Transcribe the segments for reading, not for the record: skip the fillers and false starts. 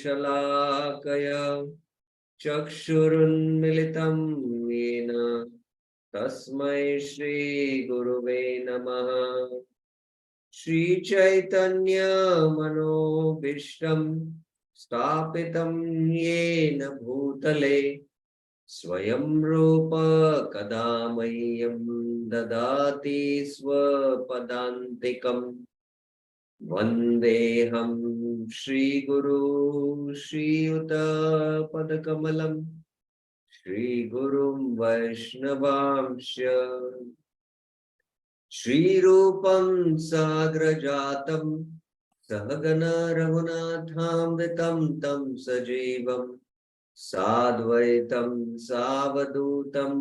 शलाकया चक्षुरुन्मिलितं येन तस्मै श्री गुरुवे नमः। श्रीचैतन्य मनोभीष्टं स्थापितं येन भूतले स्वयं रूप कदा मह्यं ददाति स्वपदान्तिकम्। वन्देऽहं श्रीगुरु श्रीयुतपदकमलं श्रीगुरुं वैष्णवांश्च श्रीरूपं साग्रजातं सहगण रघुनाथामृतं तं सजीवं साद्वैतं सावधूतं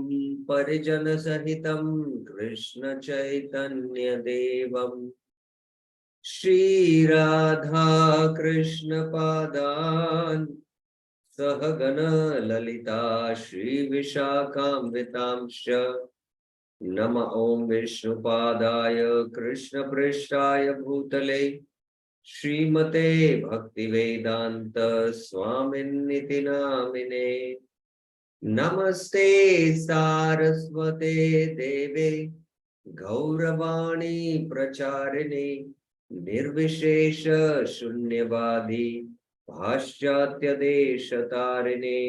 परिजनसहितं कृष्णचैतन्यदेवम् श्री राधा कृष्ण पादान सहगण ललिता श्री विशाखान्वितांश्च नम ओं विष्णुपादाय कृष्ण पृष्ठाय भूतले श्रीमते भक्तिवेदांत स्वामिन्निति नामिने। नमस्ते सारस्वते देवे गौरवाणी प्रचारिणे निर्विशेष शून्यवादी पाश्चात्य देश तारिणे।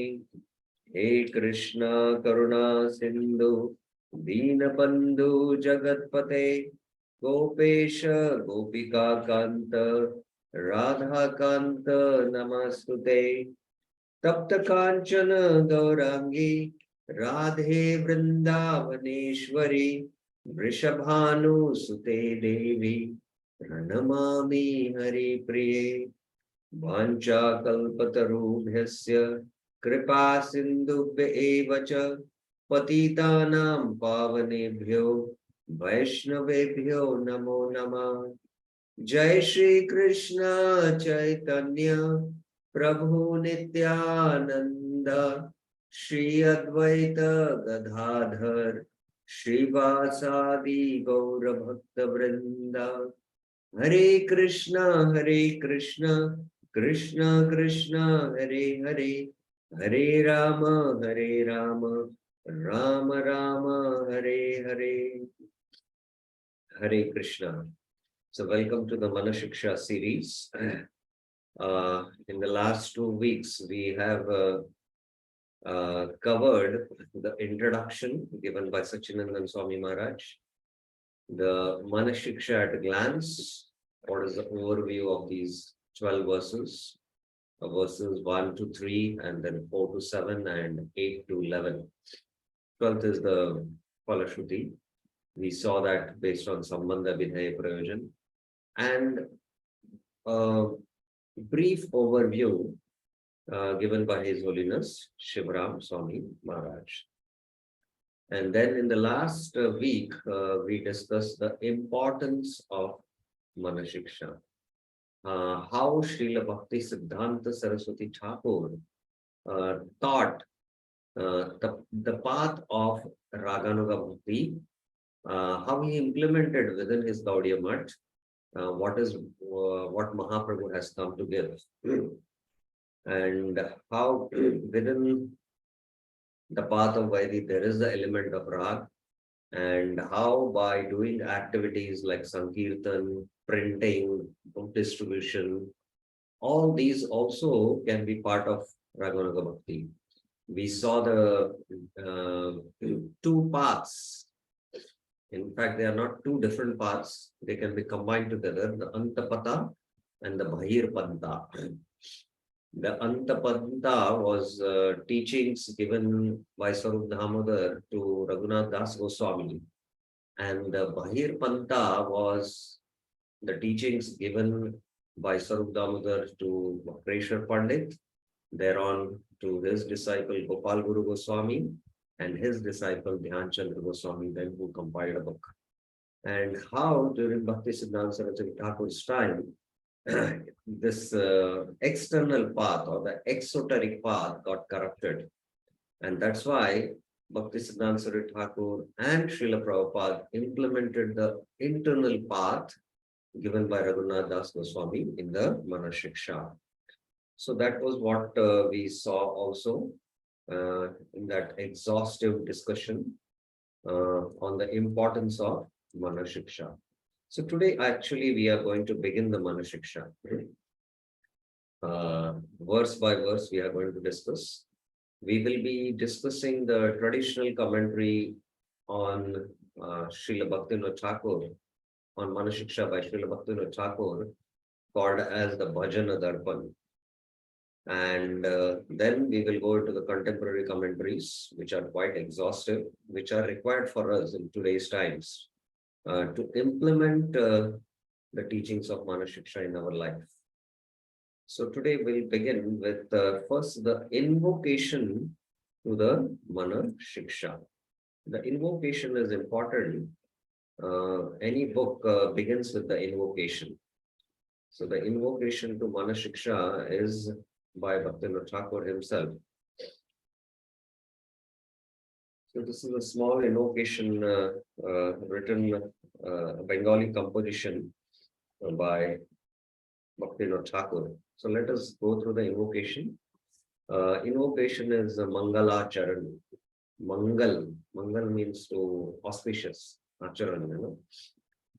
हे कृष्णा करुणा सिंधु दीनबंधु जगतपते गोपेश गोपिका कांत राधा कांत नमस्तुते। तप्त कांचन गौरांगी राधे वृंदावनेश्वरी वृषभानुसुते देवी प्रणमामि हरिप्रिये। वाञ्छाकल्पतरुभ्यस्य कृपा सिन्धुभ्य एव च पतितानां पावनेभ्यो वैष्णवेभ्यो नमो नमः। जय श्री कृष्ण चैतन्य प्रभु नित्यानंद श्री अद्वैत गदाधर श्रीवासादि गौर भक्त वृंद। हरे Krishna Krishna Krishna Hare Hare Hare Ram Ram Ram Hare Hare. Hare Krishna. So welcome to the Manah Shiksha series. In the last 2 weeks, we have covered the introduction given by Sachinandan Swami Maharaj, the Manah Shiksha at a glance. What is the overview of these 12 verses? Verses 1 to 3, and then 4 to 7, and 8 to 11. 12th is the Falashruti. We saw that based on Sambandha Vidhaya Prayojan. And a brief overview given by His Holiness Shivram Swami Maharaj. And then in the last week, we discussed the importance of Manah Shiksha. How Srila Bhakti Siddhanta Saraswati Thakur taught the path of Raganuga Bhakti, how he implemented within his Gaudiya Math what Mahaprabhu has come to give, and how within the path of Vaidhi there is the element of Rag, and how by doing activities like Sankirtan, printing, book distribution, all these also can be part of Raganuga Bhakti. We saw the two paths. In fact, they are not two different paths. They can be combined together, the Antapata and the Bahir Panta. The Antapanta was teachings given by Sarup Damodar to Raghunath Das Goswami. And the Bahir Panta was the teachings given by Sarup Damodar to Vakreshwar Pandit, thereon to his disciple Gopal Guru Goswami, and his disciple Dhyan Chandra Goswami, then who compiled a book. And how during Bhakti Siddhanta Saraswati Thakur's time, this external path or the exoteric path got corrupted. And that's why Bhakti Siddhanta Saraswati Thakur and Srila Prabhupada implemented the internal path given by Raghunath Das Goswami in the Manah Shiksha. So that was what we saw also in that exhaustive discussion on the importance of Manah Shiksha. So today, actually, we are going to begin the Manah Shiksha. Verse by verse, we are going to discuss. We will be discussing the traditional commentary on Srila Bhaktivinoda Thakur, on Manah Shiksha by Srila Bhaktivinoda Thakur, called as the Bhajana Darpan. And then we will go into the contemporary commentaries, which are quite exhaustive, which are required for us in today's times to implement the teachings of Manah Shiksha in our life. So today we'll begin with first the invocation to the Manah Shiksha. The invocation is important. Any book begins with the invocation. So the invocation to Manah Shiksha is by Bhaktivinoda Thakur himself. So this is a small invocation written, Bengali composition by Bhaktivinoda Thakur. So let us go through the invocation. Invocation is Mangala Charan. Mangal means to auspicious. Acharan,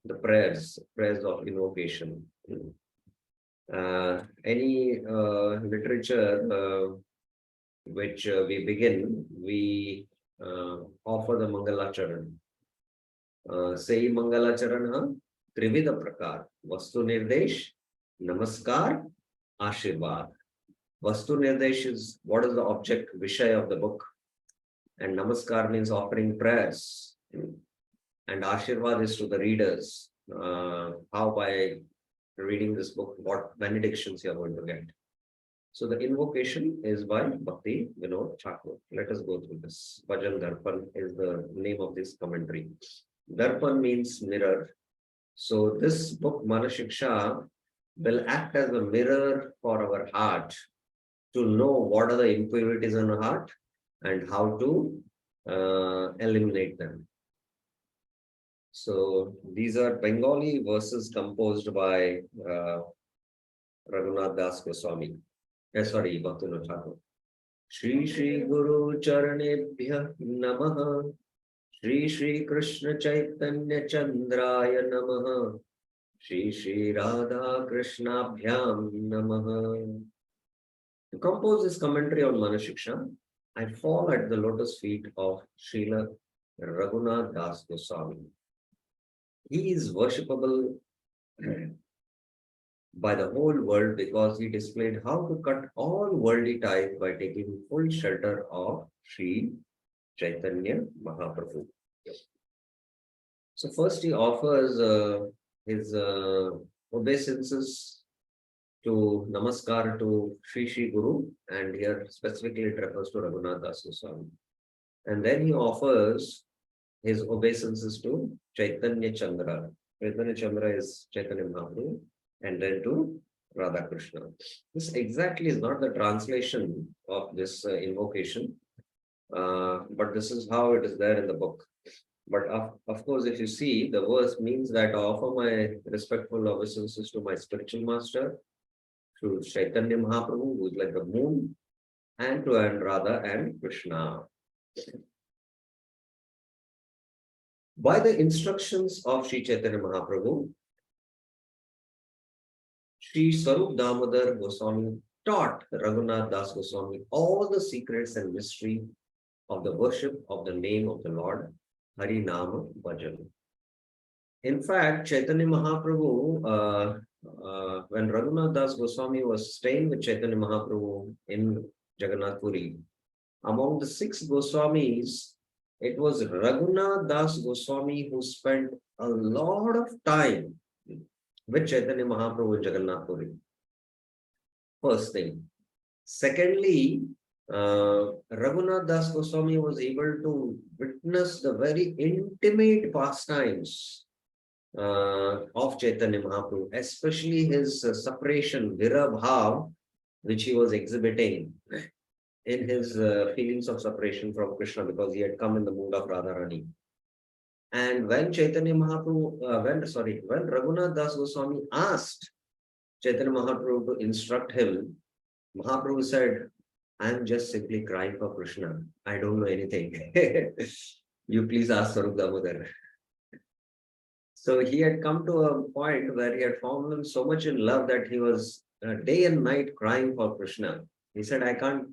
the prayers of invocation. Any literature which we begin, we offer the Mangalacharan. Say Mangalacharan Trivida Prakar, Vastu Nirdesh, Namaskar, Ashirvad. Vastu Nirdesh is what is the object, Vishay of the book. And Namaskar means offering prayers. And Ashirvad is to the readers. How by reading this book, what benedictions you are going to get. So the invocation is by Bhakti Vinod Thakur. Let us go through this. Bhajan Darpan is the name of this commentary. Darpan means mirror. So this book, Manah Shiksha, will act as a mirror for our heart to know what are the impurities in our heart and how to eliminate them. So these are Bengali verses composed by Raghunath Das Goswami. Sorry, Bhaktivinoda Thakur. Shri Shri Guru Charanebhya Namaha. Shri Shri Krishna Chaitanya Chandraya Namaha. Shri Shri Radha Krishna Bhyam Namaha. To compose this commentary on Manah Shiksha, I fall at the lotus feet of Srila Raghunath Das Goswami. He is worshipable by the whole world because he displayed how to cut all worldly ties by taking full shelter of Sri Chaitanya Mahaprabhu. So first he offers his obeisances to Namaskar to Sri Sri Guru, and here specifically it refers to Raghunath Das Goswami. And then he offers his obeisances to Chaitanya Chandra. Chaitanya Chandra is Chaitanya Mahaprabhu, and then to Radha Krishna. This exactly is not the translation of this invocation, but this is how it is there in the book. But of course, if you see, the verse means that I offer my respectful obeisances to my spiritual master, to Chaitanya Mahaprabhu, who is like the moon, and to Radha and Krishna. By the instructions of Sri Chaitanya Mahaprabhu, Sri Sarup Damodar Goswami taught Raghunath Das Goswami all the secrets and mystery of the worship of the name of the Lord, Hari Nama Bhajan. In fact, Chaitanya Mahaprabhu, when Raghunath Das Goswami was staying with Chaitanya Mahaprabhu in Jagannath Puri, among the 6 Goswamis, it was Raghunath Das Goswami who spent a lot of time with Chaitanya Mahaprabhu in Jagannath Puri. First thing. Secondly, Raghunath Das Goswami was able to witness the very intimate pastimes of Chaitanya Mahaprabhu, especially his separation, Vira Bhav, which he was exhibiting in his feelings of separation from Krishna because he had come in the mood of Radharani. And when Chaitanya Mahaprabhu, when Raghunath Das Goswami asked Chaitanya Mahaprabhu to instruct him, Mahaprabhu said, I'm just simply crying for Krishna. I don't know anything. You please ask Sarup Damodar. So he had come to a point where he had fallen so much in love that he was day and night crying for Krishna. He said, I can't,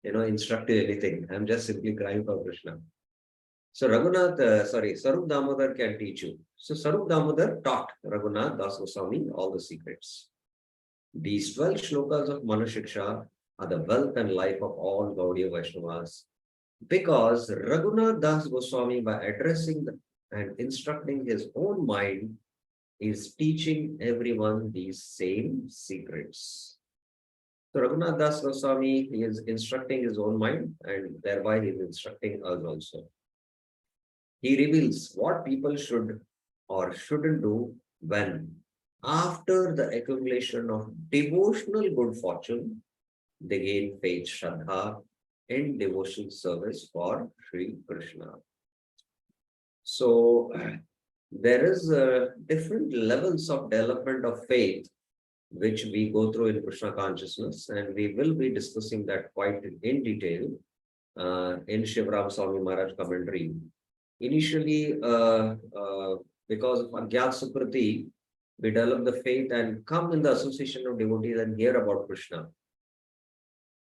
instruct you anything. I'm just simply crying for Krishna. So Sarup Damodar can teach you. So Sarup Damodar taught Raghunath Das Goswami all the secrets. These 12 shlokas of Manashiksha are the wealth and life of all Gaudiya Vaishnavas. Because Raghunath Das Goswami, by addressing and instructing his own mind, is teaching everyone these same secrets. So Raghunath Das Goswami is instructing his own mind, and thereby he is instructing us also. He reveals what people should or shouldn't do when, after the accumulation of devotional good fortune, they gain faith, Shraddha, in devotional service for Sri Krishna. So there is different levels of development of faith which we go through in Krishna consciousness, and we will be discussing that quite in detail in Shivram Swami Maharaj commentary. Initially, because of Agyat Sukriti, we develop the faith and come in the association of devotees and hear about Krishna.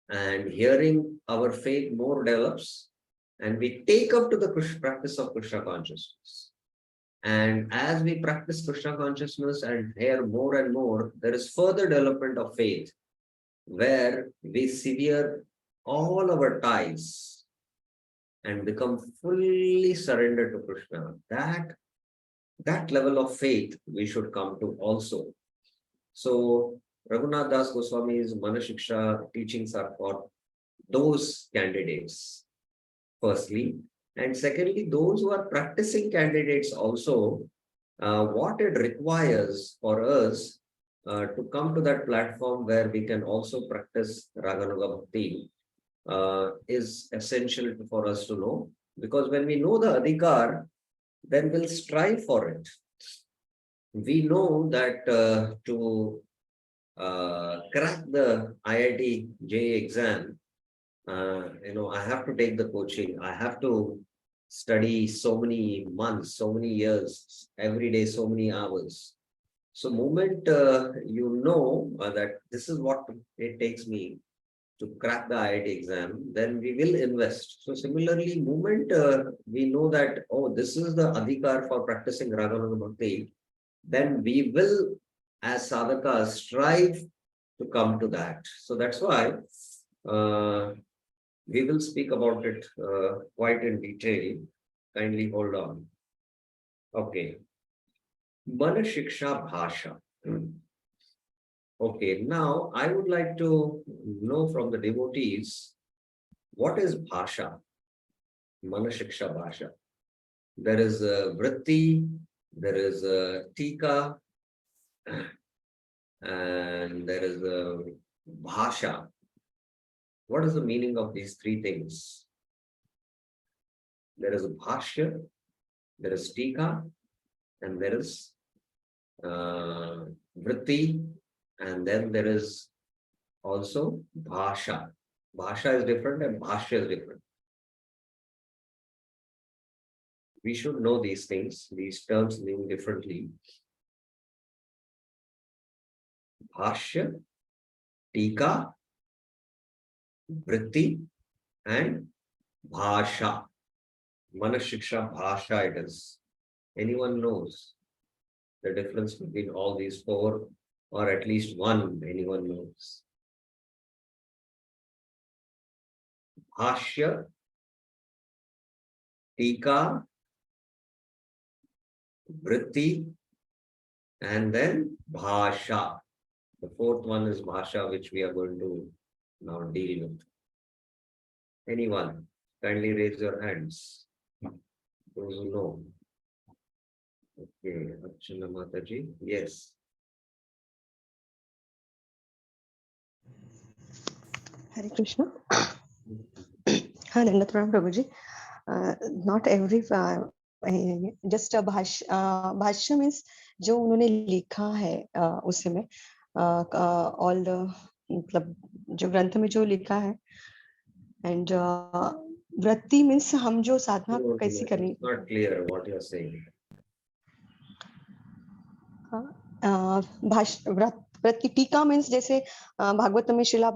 And hearing our faith more develops, and we take up to the practice of Krishna consciousness. And as we practice Krishna consciousness and hear more and more, there is further development of faith, where we sever all our ties and become fully surrendered to Krishna. That level of faith we should come to also. So Raghunath Das Goswami's Manashiksha teachings are for those candidates, firstly. And secondly, those who are practicing candidates also, what it requires for us to come to that platform where we can also practice Raganuga Bhakti is essential for us to know. Because when we know the Adhikar, then we'll strive for it. We know that to crack the IIT JEE exam, I have to take the coaching. I have to study so many months, so many years, every day, so many hours. So moment you know that this is what it takes me to crack the IIT exam, then we will invest. So similarly, moment we know that, oh, this is the adhikar for practicing Raganuga Bhakti, then we will, as sadhakas, strive to come to that. So that's why we will speak about it quite in detail. Kindly hold on. Okay. Manashiksha Bhasha. Okay, now I would like to know from the devotees, what is Bhasha? Manashiksha Bhasha. There is a Vritti, there is a Tika, and there is a Bhasha. What is the meaning of these three things? There is a Bhashya, there is Tika, and there is Vritti, and then there is also Bhasha. Bhasha is different and Bhashya is different. We should know these things. These terms mean differently. Bhashya, Tika, Vritti, and Bhasha. Manashiksha Bhasha it is. Anyone knows the difference between all these four, or at least one anyone knows? Bhashya, Tika, Vritti, and then Bhasha. The fourth one is Bhasha, which we are going to now deal with. Anyone? Kindly raise your hands. Those who know. Okay, Archana Mataji. Yes. Hare Krishna. Dandatam Prabhuji. Not every just भाष्य means जो उन्होंने लिखा है उसमें all the मतलब जो ग्रंथ में जो लिखा है एंड वृत्ति मीन्स हम जो साधना कैसी करनी Not clear what you are saying. वृत्ति टीका मीन्स जैसे भागवत में शिला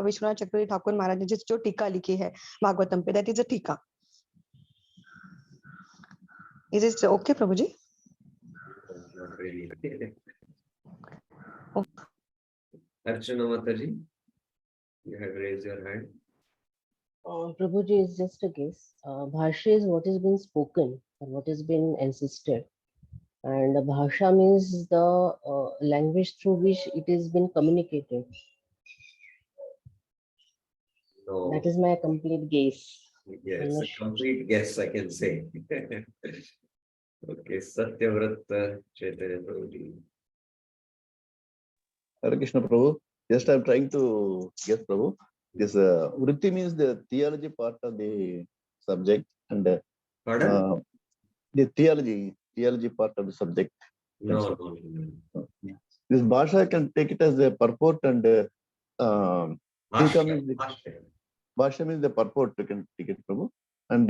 विश्वनाथ चक्रवर्ती ठाकुर महाराज ने जो टीका लिखी है भागवतम पे, दैट इज अ टीका. Is it okay, Prabhuji? Not really. Archana Mataji, you had raised your hand. Prabhuji is just a guess. Bhashya is what has been spoken and what has been insisted. And bhasha means the language through which it has been communicated. No. That is my complete guess. Yes, a complete guess, I can say. Okay, Satyavrata Chaitanya Prabhuji. Hare Krishna Prabhu. Just I'm trying to guess, Prabhu. This vritti means the theology part of the subject, and Pardon? the theology part of the subject. No. This bhasha I can take it as a purport, and tika means the bhasha means the purport. You can take it, Prabhu, and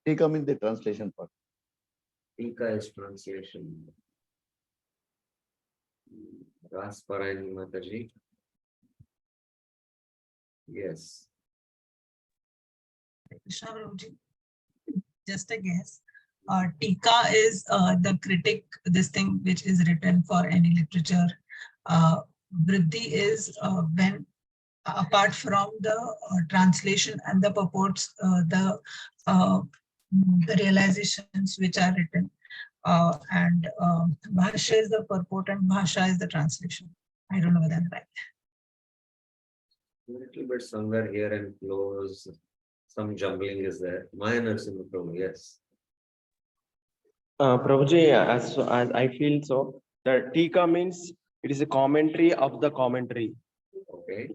tika means the translation part. Tika is translation. Rasparani Mataji. Yes. Krishna Prabhuji, just a guess. Tika is the critic, this thing which is written for any literature. Vriddhi is when, apart from the translation and the purports, the realizations which are written. And Bhashya is the purport and Bhasha is the translation. I don't know whether I'm right. A little bit somewhere here and close. Some jumbling is there. Manah, yes. Prabhuji, as I feel so, the Tika means it is a commentary of the commentary. Okay.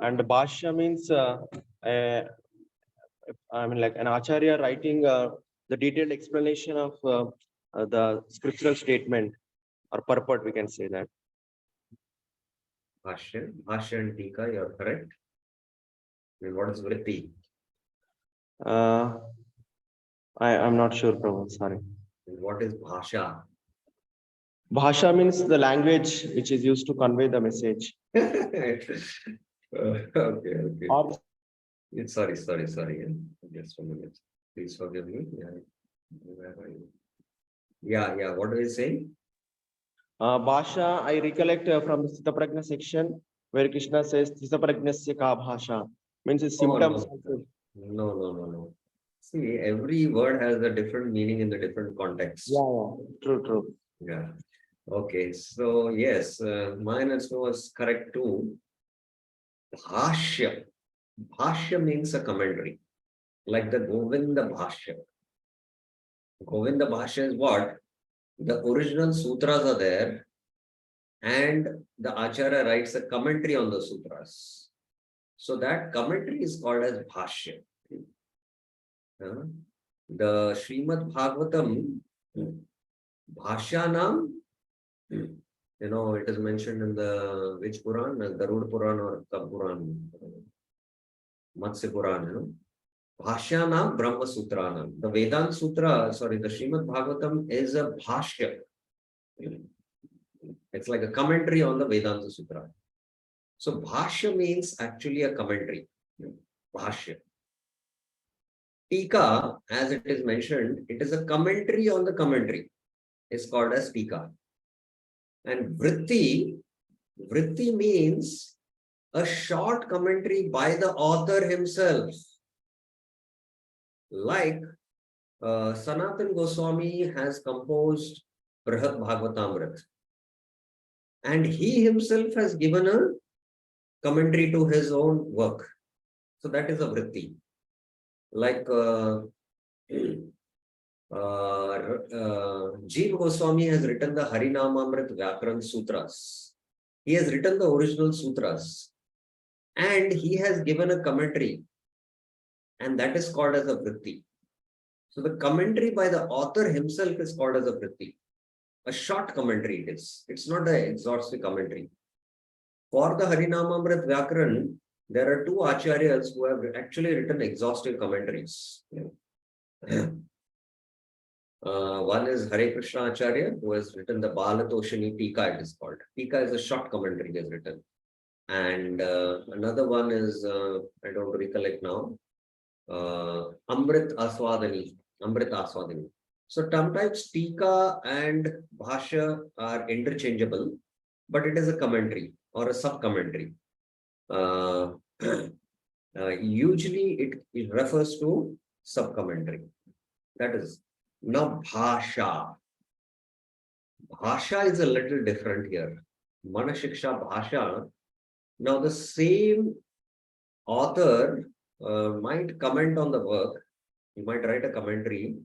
And Bhashya means, I mean, like an Acharya writing the detailed explanation of the scriptural statement or purport, we can say that. Bhashya and Tika, you're correct. And what is Vritti? I'm not sure, Prabhu, sorry. And what is Bhasha? Bhasha means the language which is used to convey the message. Okay. Or, Sorry. Just 1 minute. Please forgive me. Yeah. What are you saying? Bhasha, I recollect from the Sita Prajna section where Krishna says, Sita Prajnasya ka bhasha, means it's symptoms. No. See, every word has a different meaning in the different context. Yeah, true. Yeah. Okay. So yes, mine also was correct too. Bhashya. Bhashya means a commentary, like the Govinda Bhashya. Govinda Bhashya is what? The original sutras are there, and the Acharya writes a commentary on the sutras. So that commentary is called as Bhashya. The Srimad Bhagavatam, Bhashyanam, it is mentioned in the which Puran, Garuda Puran or Puran, Matsya Puran, Bhashyanam Brahma Sutranam. The Vedanta Sutra, the Srimad Bhagavatam is a Bhashya. It's like a commentary on the Vedanta Sutra. So Bhashya means actually a commentary. Bhashya. Tika, as it is mentioned, it is a commentary on the commentary. It's called as Tika. And Vritti means a short commentary by the author himself. Like Sanatana Goswami has composed Brihat Bhagavatamrita. And he himself has given a commentary to his own work. So that is a Vritti. Like Jiva Goswami has written the Harinamamrit Vyakaran Sutras. He has written the original sutras. And he has given a commentary. And that is called as a Vritti. So the commentary by the author himself is called as a vritti. A short commentary it is. It's not an exhaustive commentary. For the Harinamamrit Vyakaran, there are two acharyas who have actually written exhaustive commentaries. One is Hare Krishna Acharya, who has written the Balatoshini Tika, it is called. Tika is a short commentary he has written. And another one is, I don't recollect now, Amrit Aswadani. So sometimes Tika and Bhashya are interchangeable, but it is a commentary or a sub-commentary. Usually it refers to sub-commentary. That is, now Bhasha. Bhasha is a little different here. Manah Shiksha Bhasha. Now the same author might comment on the work. He might write a commentary.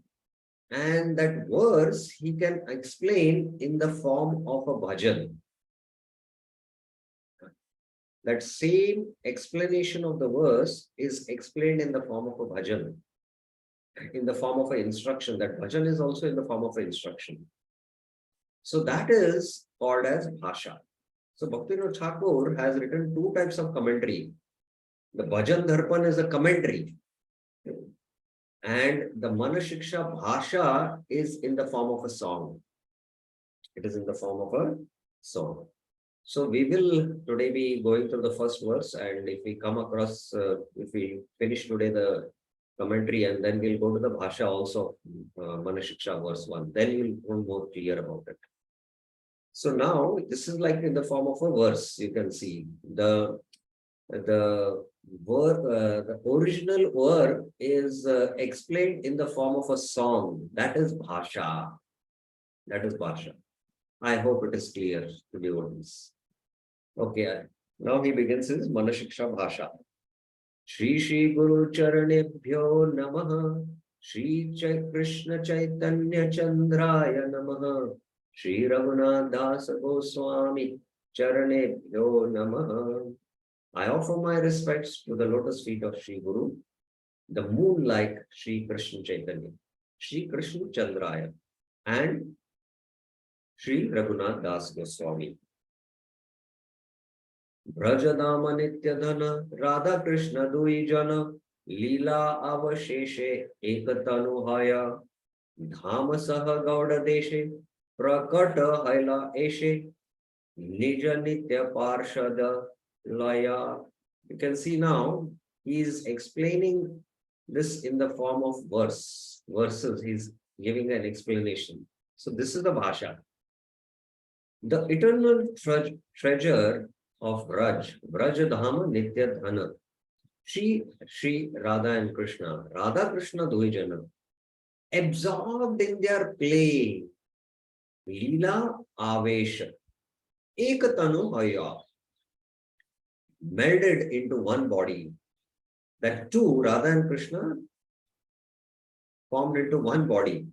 And that verse he can explain in the form of a bhajan. That same explanation of the verse is explained in the form of a bhajan, in the form of an instruction. That bhajan is also in the form of an instruction. So that is called as bhasha. So Bhaktivinoda Thakur has written two types of commentary. The Bhajan Dharpan is a commentary. And the Manah Shiksha Bhasha is in the form of a song. It is in the form of a song. So we will today be going through the first verse, and if we come across, if we finish today the commentary, and then we'll go to the Bhasha also, Manah Shiksha verse 1, then you'll become more clear about it. So now this is like in the form of a verse. You can see the original work is explained in the form of a song. That is Bhasha. That is Bhasha. I hope it is clear to the audience. Okay, now he begins his Manah Shiksha Bhasha. Shri Guru Charanebhyo Namaha. Shri Krishna Chaitanya Chandraya Namaha. Shri Raghunath Das Goswami Charanebhyo Namaha. I offer my respects to the lotus feet of Shri Guru, the moon-like Shri Krishna Chaitanya, Shri Krishna Chandraya, and Shri Raghunath Das Goswami. Brajadama Nityadhana Radha Krishna Dui Jana Leela Avasheshe Ekatanu Haya Dhama Saha Gauda Deshe Prakata Haila Eshe Nija Nitya Parshada Laya. You can see now he is explaining this in the form of verses. He's giving an explanation. So this is the Bhasha. The eternal treasure of Braj Dhama Nitya Dhana. Shri Radha and Krishna, Radha Krishna Dvijana, absorbed in their play, Leela Avesha, Ekatanu Haya, melded into one body. That two, Radha and Krishna, formed into one body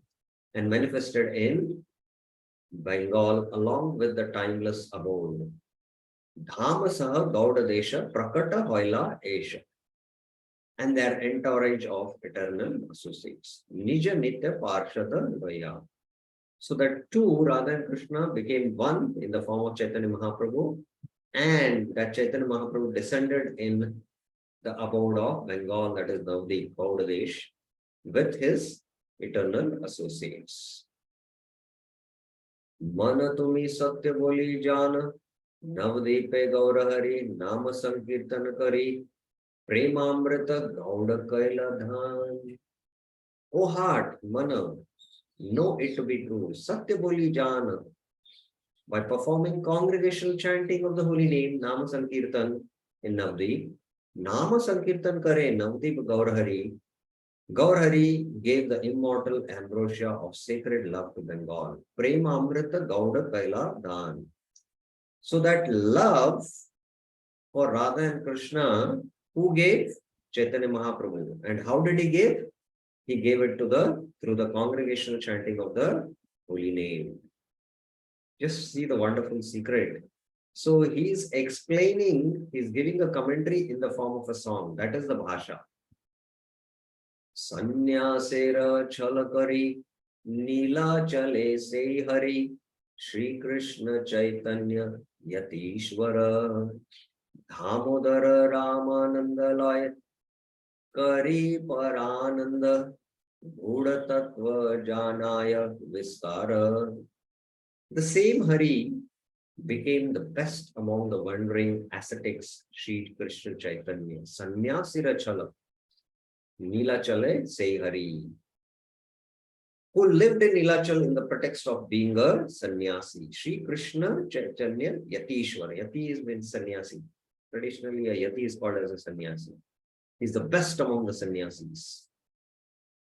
and manifested in Bengal along with the timeless abode. Dhama Saha Gauda Desha Prakata Hoila Esha, and their entourage of eternal associates. Nija Nitya Parshada Vaya. So that two, Radha and Krishna, became one in the form of Chaitanya Mahaprabhu, and that Chaitanya Mahaprabhu descended in the abode of Bengal, that is Navdeep Gaudadesh, with his eternal associates. Mana tumi satya boli jana, Navdeepe Gaurahari, Nama Sankirtan Kari, Premamrita Gauda Kaila Dhan. O heart, Mana, know it to be true. Satya boli jana. By performing congregational chanting of the holy name, Nama Sankirtan in Navdeep, Nama Sankirtan Kare Navdeep Gaurahari. Gaurahari gave the immortal ambrosia of sacred love to Bengal. Prema Amrita Gauda Kaila Dhan. So that love for Radha and Krishna, who gave? Chaitanya Mahaprabhu. And how did he give? He gave it to through the congregational chanting of the holy name. Just see the wonderful secret. So he's explaining, he's giving a commentary in the form of a song. That is the Bhasha. Sanyasera chalakari Nila chale se hari Shri Krishna Chaitanya Yatishvara Dhamodara Ramananda Laya Kari Parananda Buddha Tattva Janaya Vistara. The same Hari became the best among the wandering ascetics, Shri Krishna Chaitanya. Sanyasira Chala Nilachale Sei Hari, who lived in Nilachal in the pretext of being a sannyasi. Shri Krishna Chaitanya Yatishwara. Yati means sannyasi. Traditionally, a yati is called as a sannyasi. He's the best among the sannyasis,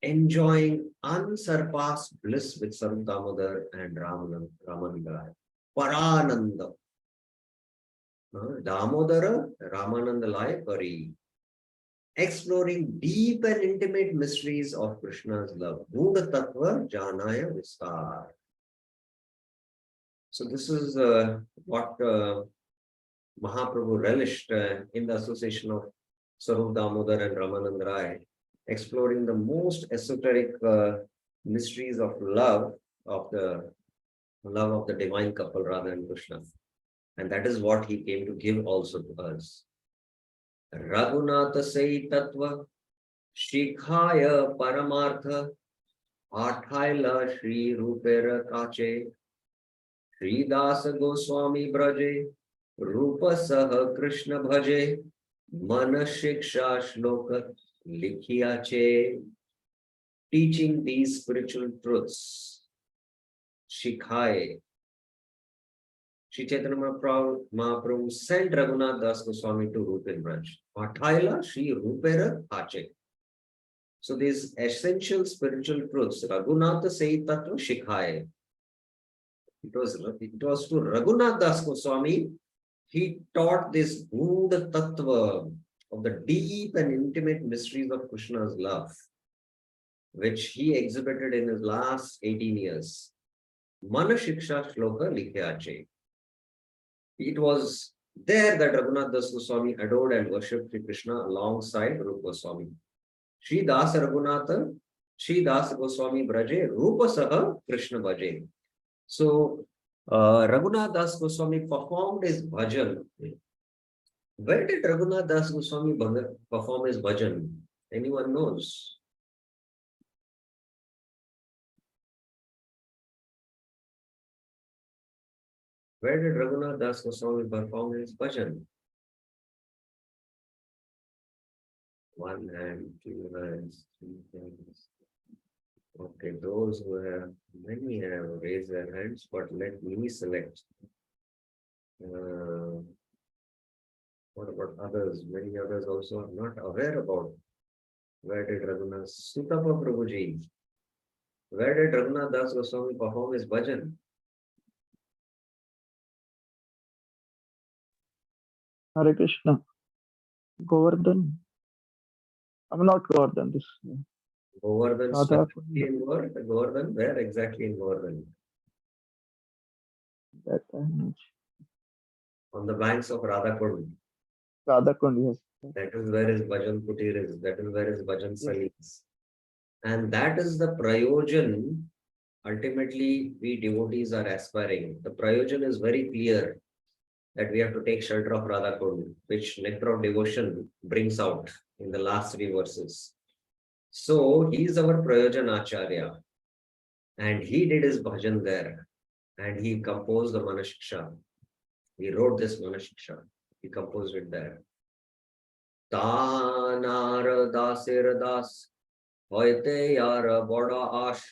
enjoying unsurpassed bliss with Sarup Damodar and Ramananda. Parananda. Damodara Ramananda Laya Pari. Exploring deep and intimate mysteries of Krishna's love. Buddha Tattva Janaya Vistar. So this is what Mahaprabhu relished in the association of Sarup Damodar and Ramananda Rai, exploring the most esoteric mysteries of love of the divine couple Radha and Krishna. And that is what he came to give also to us. Raghunatha Sai Tattva Shikhaya Paramartha Athaila Shri Rupera Kache Shri Dasa Goswami Braje Rupa Saha Krishna Bhaje Mana Shiksha Shloka Likhiyache. Teaching these spiritual truths, Shikhaya. Shri Chaitanya Mahaprabhu sent Raghunath Das Goswami to Rupin Braj. Pathaila Shri Rupera Kache. So these essential spiritual truths, Raghunatha Sai Tattva Shikhaya. It was to Raghunath Das Goswami. He taught this Buddha Tattva of the deep and intimate mysteries of Krishna's love, which he exhibited in his last 18 years. Mana Shiksha Shloka Likhayache. It was there that Raghunath Das Goswami adored and worshipped Sri Krishna alongside Rupa Goswami. Shri Dasa Raghunatha, Shri Dasa Goswami Braje, Rupa Saha Krishna Bhaje. So Raghunath Das Goswami performed his bhajan. Where did Raghunath Das Goswami perform his bhajan? Anyone knows? Where did Raghunath Das Goswami perform his bhajan? One hand, two hands, three hands. Okay, those who have many have raised their hands, but let me select. What about others? Many others also are not aware about where did Raghunath Sutapa Prabhuji. Where did Raghunath Das Goswami perform his bhajan? Hare Krishna. Govardhan. I'm not Govardhan. This. Govardhan, Radha. Govardhan, where exactly in Govardhan? That On the banks of Radhakund. Radhakund, yes. That is where his bhajan kutir is. That is where his bhajan sali is. And that is the prayojan. Ultimately, we devotees are aspiring. The prayojan is very clear that we have to take shelter of Radhakund, which nectar of devotion brings out in the last 3 verses. So he is our prayojan acharya, and he did his bhajan there, and he composed the Manashiksha. He wrote this Manashiksha. He composed it there. Tanar dasir das hoite yara boda ash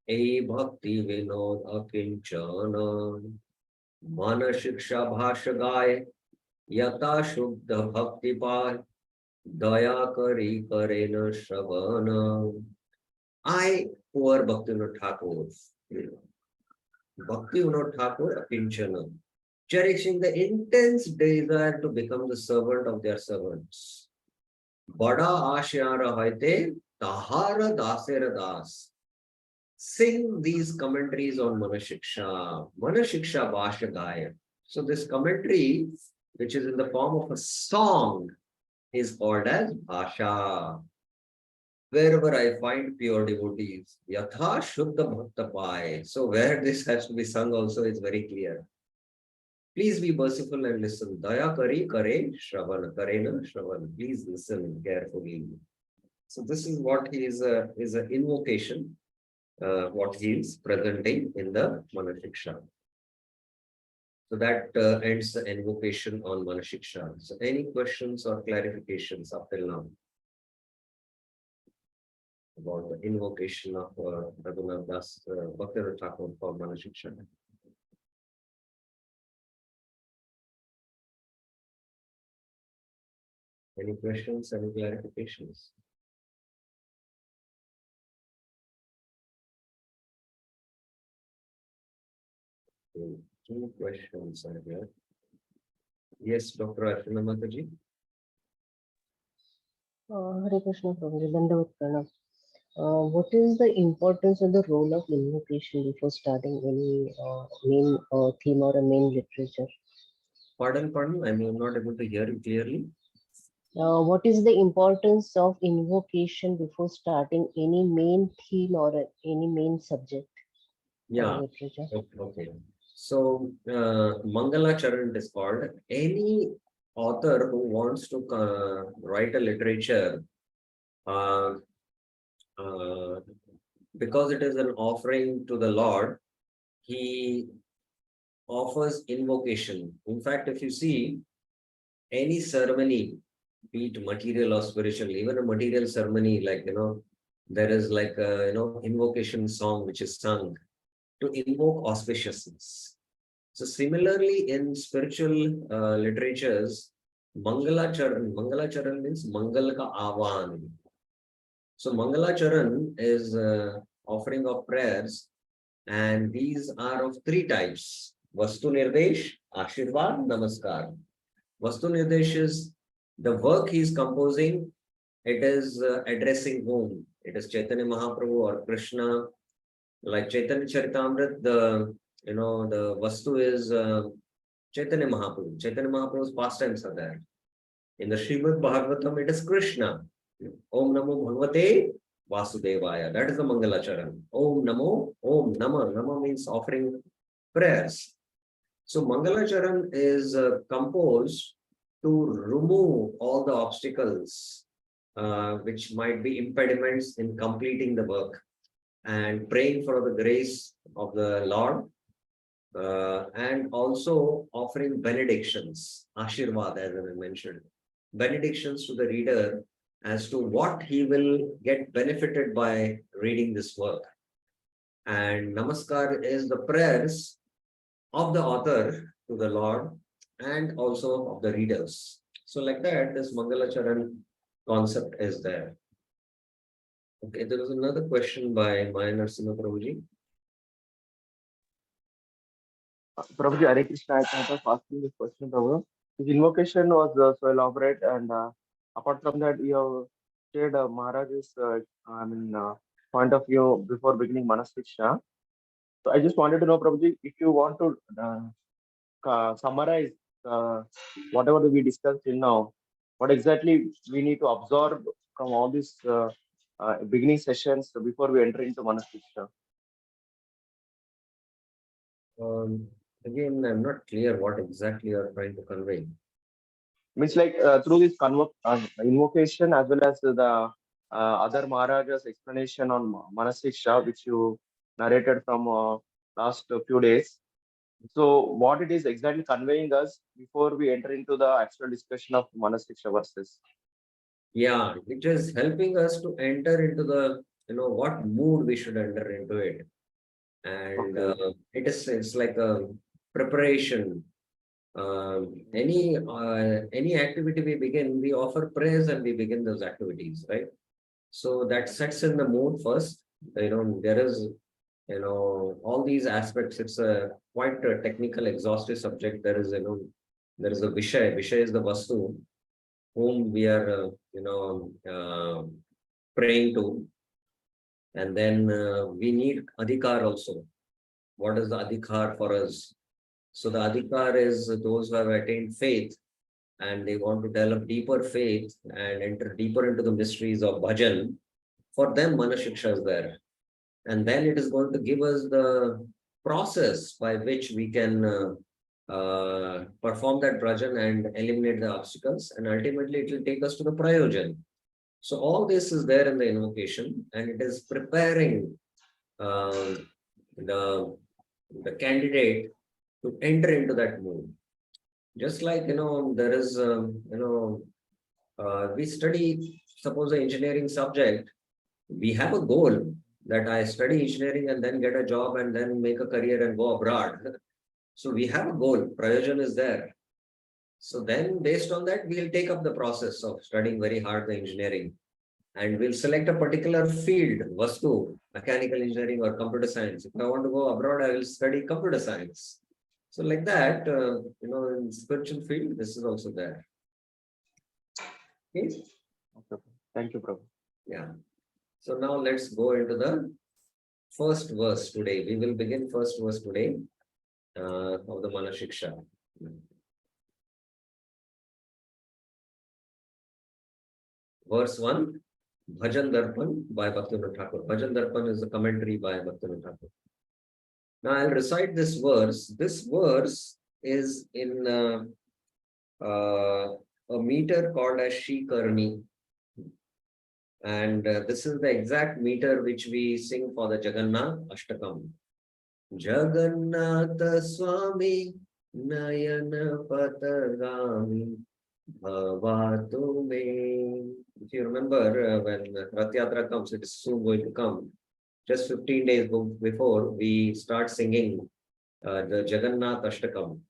ei bhakti vinod akinchana Manashiksha bhashagaye yata shuddha bhakti pay daya kari karena shravana. I, poor Bhaktivinoda Thakur, Bhaktivinoda Thakur akinchana, cherishing the intense desire to become the servant of their servants. Bada ashyara haite tahara dasera das. Sing these commentaries on Manashiksha. Manashiksha Bhashagaya. So this commentary, which is in the form of a song, is called as Bhasha. wherever I find pure devotees, Yatha Shuddha Bhakta Pai. So where this has to be sung also is very clear. Please be merciful and listen. Daya Kari Kare Shravan. Karena Shravan. Please listen carefully. So this is what he is an invocation, what he is presenting in the Manashiksha. So that ends the invocation on Manashiksha. So any questions or clarifications up till now about the invocation of Raghunath Das Bhaktivinoda Thakur for Manashiksha? Any questions, any clarifications? Okay, 2 questions are here. Yes, Dr. Archana Mataji. Hare Krishna, Prabhuji, Dandavat Pranam. What is the importance of the role of invocation before starting any main theme or a main literature? Pardon, I'm not able to hear you clearly. What is the importance of invocation before starting any main theme or any main subject? Yeah. Literature. Okay. So Mangala Charan is called. Any author who wants to write a literature, because it is an offering to the Lord, he offers invocation. In fact, if you see any ceremony, be it material or spiritual, even a material ceremony, like there is like a invocation song which is sung to invoke auspiciousness. So similarly, in spiritual literatures, Mangala Charan means Mangal ka Avan. So Mangala Charan is offering of prayers, and these are of 3 types: Vastu Nirdesh, Ashirvad, Namaskar. Vastu Nirdesh is the work he is composing. It is addressing whom? It is Chaitanya Mahaprabhu or Krishna. Like Chaitanya Charitamrita, the Vastu is Chaitanya Mahaprabhu. Chaitanya Mahaprabhu's pastimes are there. In the Srimad Bhagavatam, it is Krishna. Om Namo Bhagavate Vasudevaya. That is the Mangala Charan. Om Namo, Om Nama. Nama means offering prayers. So Mangala Charan is composed to remove all the obstacles which might be impediments in completing the work, and praying for the grace of the Lord, and also offering benedictions, Ashirvad, as I mentioned, benedictions to the reader as to what he will get benefited by reading this work. And Namaskar is the prayers of the author to the Lord and also of the readers. So like that, this Mangala Charan concept is there. Okay, there was another question by Manah Prabhuji. Prabhuji, Hare Krishna, I thought of asking this question, Prabhu. His invocation was so elaborate, and apart from that, you have shared Maharaj's point of view before beginning Manasiksha. So I just wanted to know, Prabhuji, if you want to summarize whatever we discussed till now, what exactly we need to absorb from all these beginning sessions before we enter into Manasiksha? Again, I'm not clear what exactly you are trying to convey. Means like through this invocation as well as the other Maharaja's explanation on Manasiksha, which you narrated from last few days. So what it is exactly conveying us before we enter into the actual discussion of Manasiksha verses? Yeah, it is helping us to enter into the, what mood we should enter into it. And Okay. it's like a preparation. Any activity we begin, we offer prayers and we begin those activities, right? So that sets in the mood first. There is, all these aspects. It's a quite a technical, exhaustive subject. There is, there is a Vishay. Vishay is the Vastu whom we are, praying to. And then we need Adhikar also. What is the Adhikar for us? So the Adhikar is those who have attained faith and they want to develop deeper faith and enter deeper into the mysteries of bhajan. for them, Manashiksha is there. And then it is going to give us the process by which we can perform that prajan and eliminate the obstacles. And ultimately, it will take us to the prayojan. So all this is there in the invocation, and it is preparing the candidate to enter into that mood. Just like, there is, we study, suppose an engineering subject, we have a goal that I study engineering and then get a job and then make a career and go abroad. So we have a goal, prayojan is there. So then based on that, we'll take up the process of studying very hard the engineering. And we'll select a particular field, Vastu, mechanical engineering or computer science. If I want to go abroad, I will study computer science. So like that, in spiritual field, this is also there. Okay. Okay. Thank you, Prabhu. Yeah. So now let's go into the first verse today. We will begin first verse today of the Manashiksha. Verse 1, Bhajan Darpan by Bhaktivinoda Thakur. Bhajan Darpan is the commentary by Bhaktivinoda Thakur. Now I'll recite this verse. This verse is in a meter called as Shikarni. And this is the exact meter which we sing for the Jagannath Ashtakam. Jagannatha Swami Nayana Patagami Bhavatu Me. If you remember, when Rath Yatra comes, it is soon going to come. Just 15 days before, we start singing the Jagannath Ashtakam.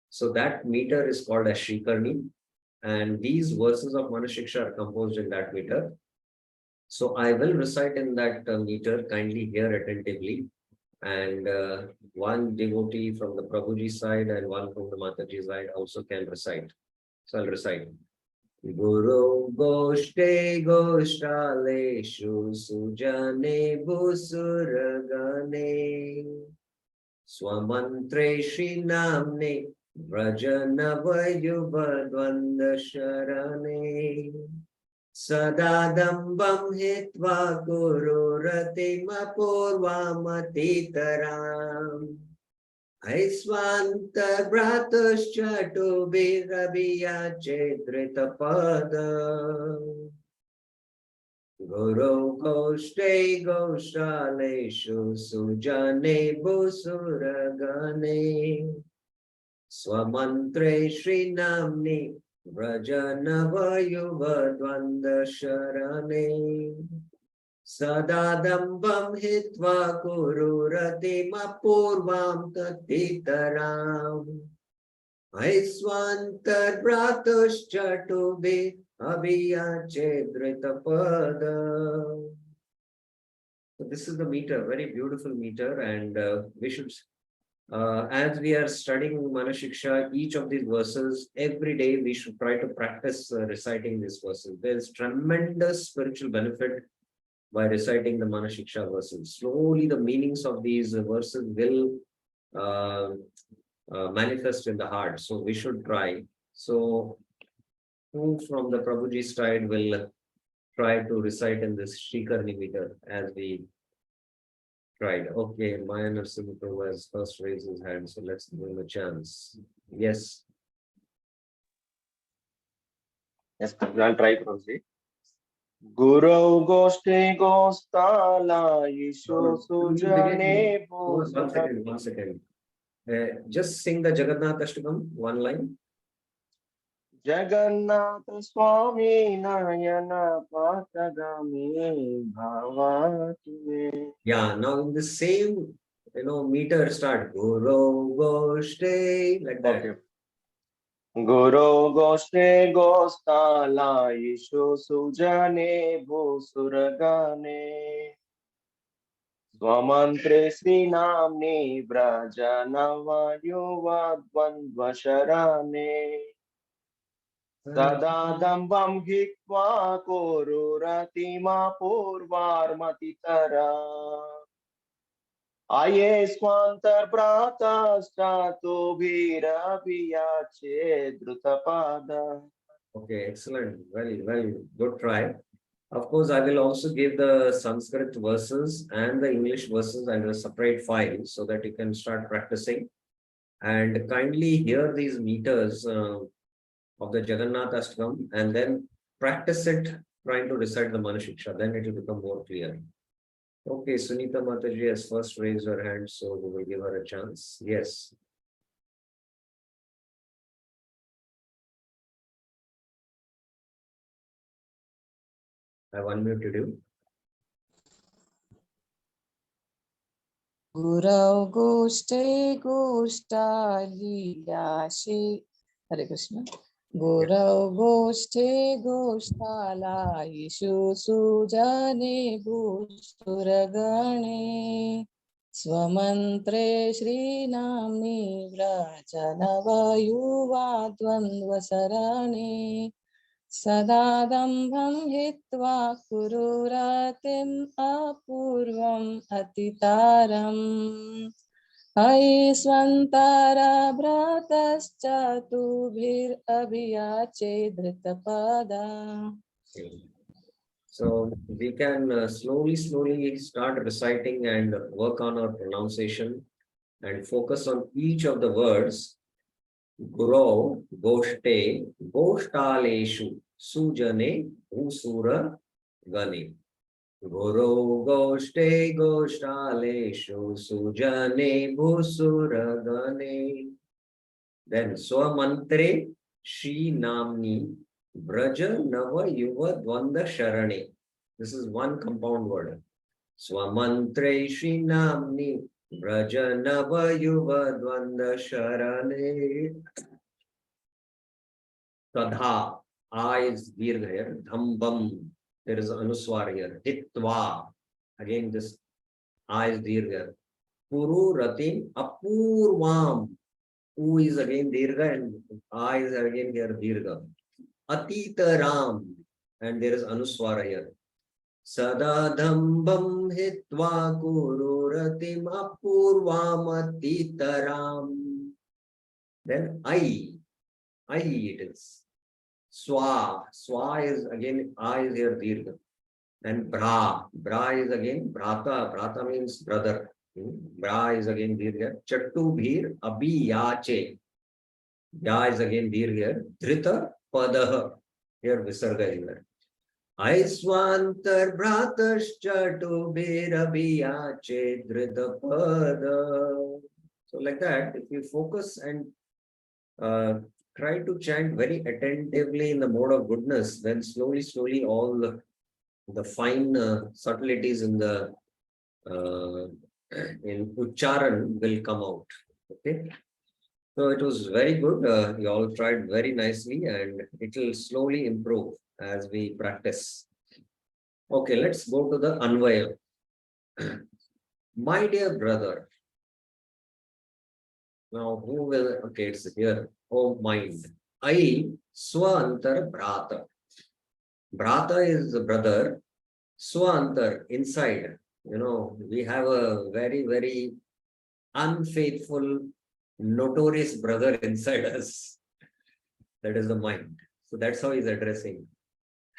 So that meter is called as Shikarni. And these verses of Manashiksha are composed in that meter. So I will recite in that meter, kindly hear attentively. And one devotee from the Prabhuji side and one from the Mataji side also can recite. So I'll recite. Guru Goshte Goshtaleshu Sujane Busuragane Swamantre Shri Namne Vrajanavayubadvanda Sharane Sadadambam Hitva Guru Ratima Purvamatitaram Aisvanta Bratushchatu Birabiya Chedrita Pada Guru Koshte Goshaleshu Sujane Busuragane Swamantre Shri Namni Vrajanavayuvadvanda Sharane Sadadambam Hitva Kuru Ratima Purvam Tatitaram Aiswantar Bratushchatubi Abhiya Chedrita Pada. So this is the meter, very beautiful meter, and we should, as we are studying Manashiksha, each of these verses, every day we should try to practice reciting these verses. There is tremendous spiritual benefit by reciting the Manashiksha verses. Slowly the meanings of these verses will manifest in the heart. So we should try. So who from the Prabhuji side will try to recite in this Shikarni meter as we tried? Okay, Maya Narsimha has first raised his hand, so let's give him a chance. Yes. Yes, I'll try, Prabhuji. Guru Goshte Gostala Yishu Sujane One second. Just sing the Jagannath Ashtakam, one line. Jagannath Swami Nayana Patagami Bhavatu. Yeah, now in the same, meter start. Guru Goshte, like that. Okay. Guru Goshte Gostala Yishu Sujane Bhusuragane Swamantre Sri Namni Vrajanavayuvadvandvasharane Sadadambam Hitva Kuru Ratima Purvarmatitara Aye Swantar Bratastato Bhirabiyache Drutapada. Okay, excellent. Very, very good try. Of course, I will also give the Sanskrit verses and the English verses under a separate file so that you can start practicing. And kindly hear these meters of the Jagannath Ashtam and then practice it trying to recite the Manashiksha. Then it will become more clear. Okay, Sunita Mataji has first raised her hand, so we will give her a chance. Yes. I've unmuted you. Gurau Goshte Goshtalashe. Hare Krishna. Gurau Goshte Goshtalayeshu Sujane Bhusuragane Swamantre Shri Namni Vrajanavayuva Dvandvasarane Sada dambham hitva kururatim apurvam atitaram Aisvantara bratascha tubhir abhiyache dritapada. So we can slowly start reciting and work on our pronunciation and focus on each of the words. Guru, Goshte, Goshtaleshu, Sujane, Usura, Gane. Guru, Goshte, Goshtaleshu, Sujane, Usura, Gane. Then Swamantre, Shri Namni, Braja, Nava, Yuva, Dvanda, Sharane. This is one compound word. Swamantre, Shri Namni, Braja, Nava, Yuva, Dvanda, Sharane. Tadha, A is dirgha here. Dhambam, there is anuswar here. Hitva, again this A is dirgha. Puru ratim apurvam. U is again dirgha and A is again here dirgha. Atitaram, and there is anuswara here. Sada dhambam hitva kuru ratim apurvam atitaram. Then I it is. Swa is again, A is here dirgha. And bra is again brata means brother. Bra is again dirgha. Chattu bhir abhiyache. Ya is again dirgha. Drita padah. Here visarga is there. Aiswantar brataschatu bhir abhiyache drita padah. So like that, if you focus and try to chant very attentively in the mode of goodness, then slowly all the fine subtleties in the in Ucharan will come out. Okay. So it was very good. You all tried very nicely and it will slowly improve as we practice. Okay, let's go to the Anvaya. My dear brother. Now who will, okay, it's here. Oh, mind. I Swantar Brata. Brata is the brother. Swantar, inside. You know, we have a very unfaithful, notorious brother inside us. That is the mind. So that's how he's addressing.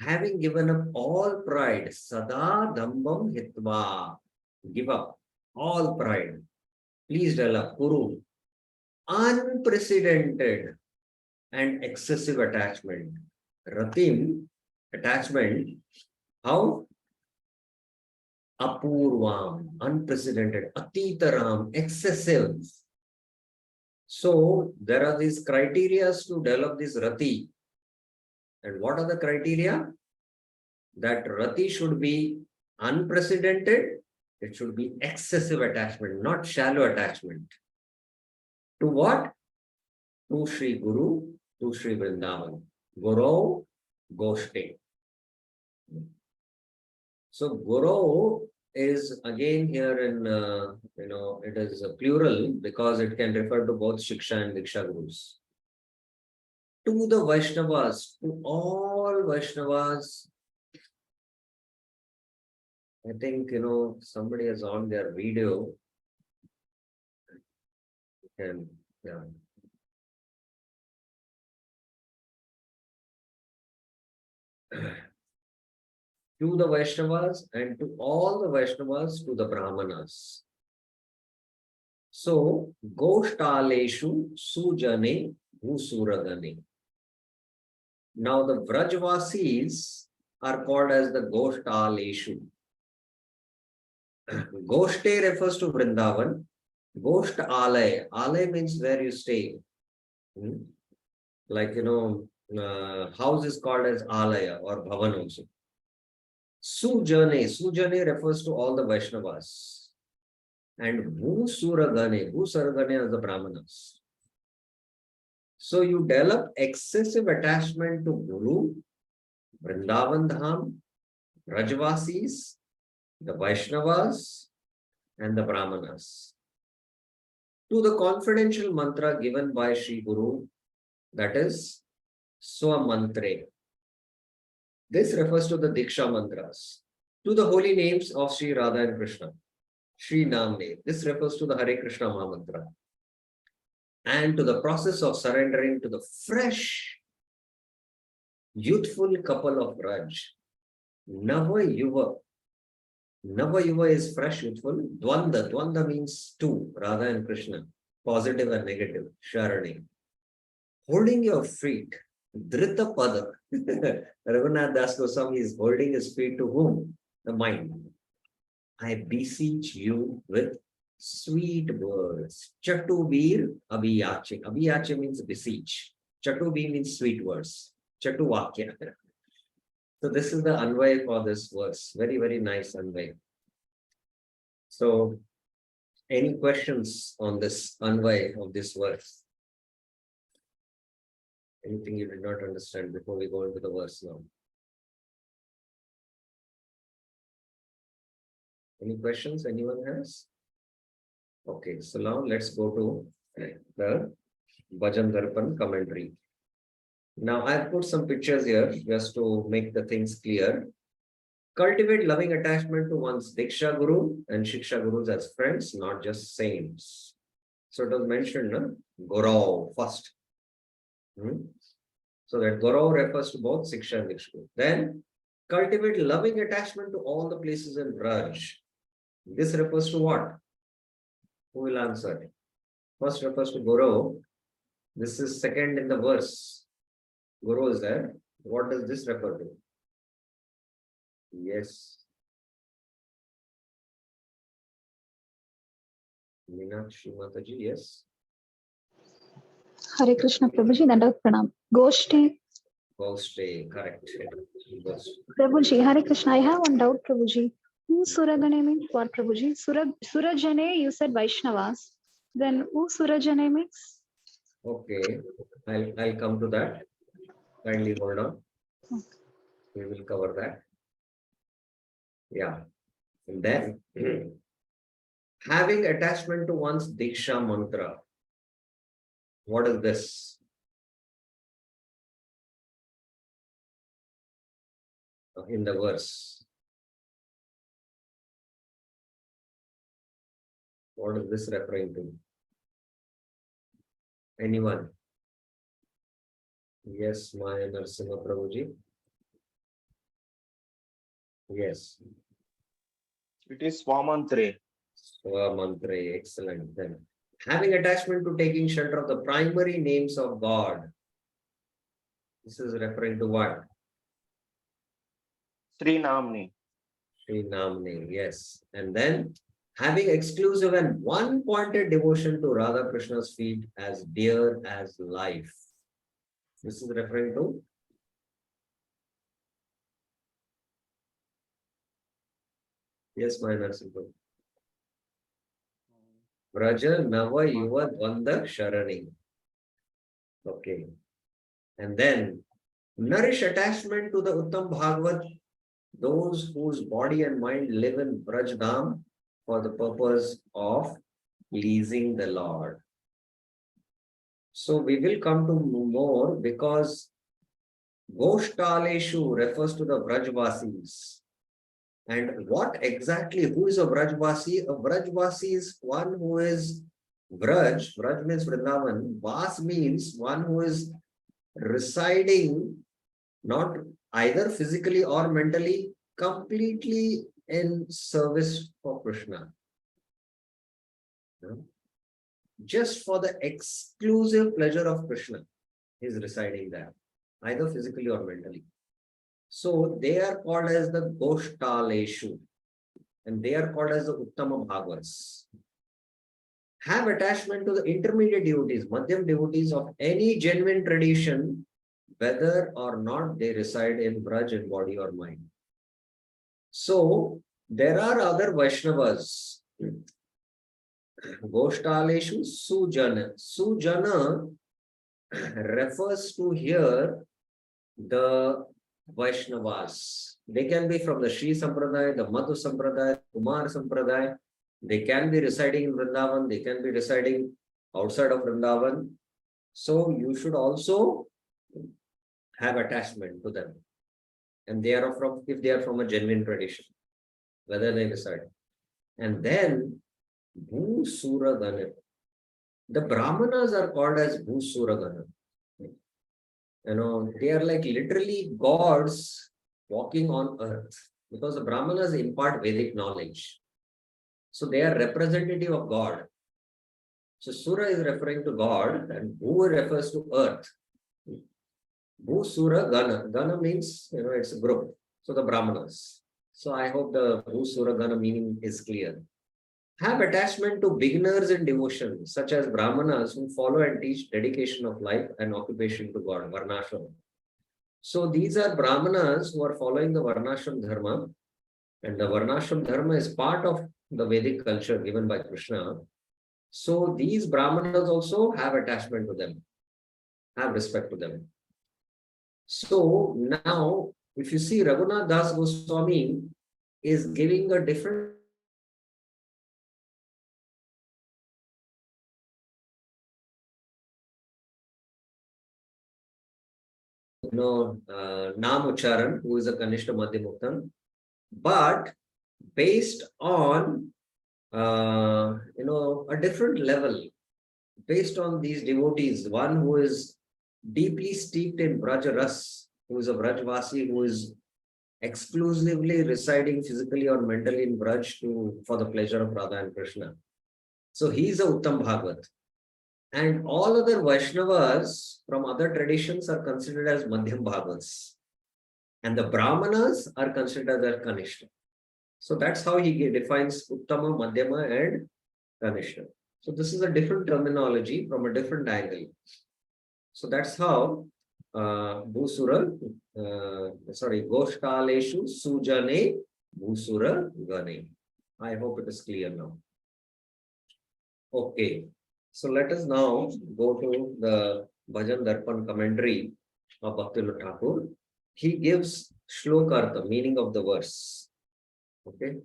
Having given up all pride, Sada Dambam Hitva. Give up all pride. Please develop Kuru. Unprecedented and excessive attachment. Ratim, attachment. How? Apurvam, unprecedented. Atitaram, excessive. So there are these criteria to develop this rati. And what are the criteria? That rati should be unprecedented. It should be excessive attachment, not shallow attachment. To what? To Sri Guru, to Sri Vrindavan. Guru, Goshte. So Guru is again here in, it is a plural because it can refer to both Shiksha and Diksha Gurus. To the Vaishnavas, to all Vaishnavas, I think, somebody is on their video. And yeah. to the Vaishnavas, and to all the Vaishnavas to the Brahmanas. So, Goshtaleshu Sujane Bhusuragane. Now, the Vrajvasis are called as the Goshtaleshu. Goshte refers to Vrindavan. Gosht Alay. Alay means where you stay. Like, house is called as Alaya or Bhavan also. Sujane. Sujane refers to all the Vaishnavas. And Bhusuragane. Bhusuragane are the Brahmanas. So you develop excessive attachment to Guru, Vrindavan Dham, Rajvasis, the Vaishnavas, and the Brahmanas. To the confidential mantra given by Sri Guru, that is Swamantre. This refers to the Diksha mantras. To the holy names of Sri Radha and Krishna, Sri Namne. This refers to the Hare Krishna Maha Mantra. And to the process of surrendering to the fresh, youthful couple of Raj. Nava Yuva. Nava Yuva is fresh, youthful. Dvanda. Dvanda means two, Radha and Krishna. Positive and negative. Sharani. Holding your feet. Drita Pada. Raghunath Das Goswami is holding his feet to whom? The mind. I beseech you with sweet words. Chatubir Abhiyache. Abhiyache means beseech. Chatubi means sweet words. Chatuvakya. So this is the Anvay for this verse. Very, very nice Anvay. So any questions on this Anvay of this verse? Anything you did not understand before we go into the verse now? Any questions anyone has? Okay, so now let's go to the Bhajan Darpan commentary. Now I've put some pictures here just to make the things clear. Cultivate loving attachment to one's Diksha Guru and Shiksha Gurus as friends, not just saints. So it was mentioned, Guru first. So that Guru refers to both Siksha and Diksha. Then cultivate loving attachment to all the places in Braj. This refers to what? Who will answer? First refers to Guru. This is second in the verse. Guru is there. What does this refer to? Yes. Meenakshi Mataji, yes. Hare Krishna Prabhuji, Dandavat Pranam. Goshti. Goshti, correct. Prabhuji, Hare Krishna, I have one doubt, Prabhuji. Who Suragane means what, Prabhuji? Surajane, you said Vaishnavas. Then who Surajane means? Okay, I'll come to that. Kindly hold on. Okay. We will cover that. Yeah. And then having attachment to one's Diksha mantra. What is this? In the verse. What is this referring to? Anyone? Yes, Maya Narasimha Prabhuji. Yes. It is Swamantre. Swamantre, excellent. Then having attachment to taking shelter of the primary names of God. This is referring to what? Sri Namni. Sri Namni, yes. And then having exclusive and one-pointed devotion to Radha Krishna's feet as dear as life. This is referring to yes, my Narasimha. Vraja Nava Yuva Dvanda Sharani. Okay. And then nourish attachment to the Uttam Bhagavat, those whose body and mind live in Brajdam for the purpose of pleasing the Lord. So we will come to more because Goshtaleshu refers to the Brajvasis. And what exactly, who is a Brajvasi? A Brajvasi is one who is Braj. Braj means Vrindavan. Vas means one who is residing not either physically or mentally completely in service for Krishna. Just for the exclusive pleasure of Krishna, he is residing there, either physically or mentally. So they are called as the Goshtaleshu, and they are called as the Uttama Bhagavats. Have attachment to the intermediate devotees, Madhyam devotees of any genuine tradition, whether or not they reside in Braj in body or mind. So there are other Vaishnavas. Goshtaleshu Sujana. Sujana refers to here the Vaishnavas. They can be from the Shri Sampradaya, the Madhu Sampradaya, Kumar Sampradaya. They can be residing in Vrindavan. They can be residing outside of Vrindavan. So you should also have attachment to them. And they are from, if they are from a genuine tradition, whether they reside. And then Bhusura Gana. The Brahmanas are called as Bhusura Gana. They are like literally gods walking on earth, because the Brahmanas impart Vedic knowledge. So they are representative of God. So Sura is referring to God and Bhu refers to earth. Bhusura Gana. Gana means, it's a group. So the Brahmanas. So I hope the Bhusura Gana meaning is clear. Have attachment to beginners in devotion, such as Brahmanas who follow and teach dedication of life and occupation to God, Varnashram. So these are Brahmanas who are following the Varnashram Dharma, and the Varnashram Dharma is part of the Vedic culture given by Krishna. So these Brahmanas also have attachment to them, have respect to them. So now, if you see, Raghunath Das Goswami is giving a different Nam Ucharan, who is a Kanishta Madhyamuktam, but based on a different level, based on these devotees, one who is deeply steeped in Braj Ras, who is a Brajvasi, who is exclusively residing physically or mentally in Braj for the pleasure of Radha and Krishna. So he is a Uttam Bhagavat. And all other Vaishnavas from other traditions are considered as Madhyam Bhagavats. And the Brahmanas are considered as Kanishta. So that's how he defines Uttama, Madhyama and Kanishta. So this is a different terminology from a different angle. So that's how Goshtaleshu Sujane Bhusura Gane. I hope it is clear now. Okay. So let us now go to the Bhajan Darpan commentary of Bhaktivinoda Thakur. He gives shlokartha, meaning of the verse. Okay.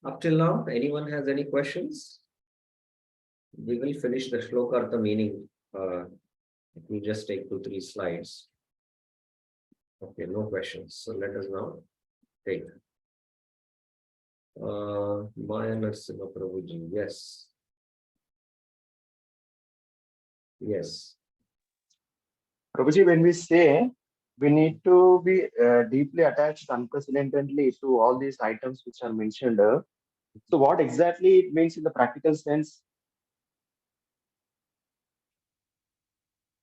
Up till now, anyone has any questions? We will finish the shlokartha meaning. We just take 2-3 slides. Okay, no questions. So let us now take. Maya Narsimha Prabhuji, yes. Yes. Prabhuji, when we say we need to be deeply attached unprecedentedly to all these items which are mentioned, so what exactly it means in the practical sense?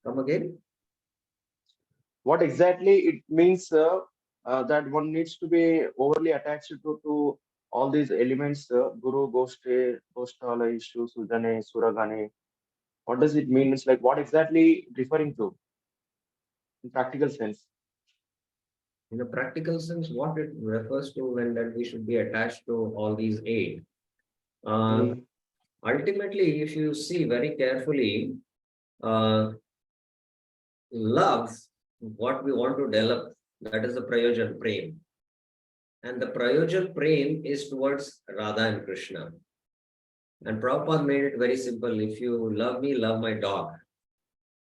Come again? What exactly it means that one needs to be overly attached to all these elements, Guru, Goshte, Goshtala, Ishu, Sujane, Suragane. What does it mean? It's like what exactly referring to in practical sense? In a practical sense, what it refers to when that we should be attached to all these 8. Ultimately, if you see very carefully, love, what we want to develop, that is the Prayojan Prem. And the Prayojan Prem is towards Radha and Krishna. And Prabhupada made it very simple. If you love me, love my dog.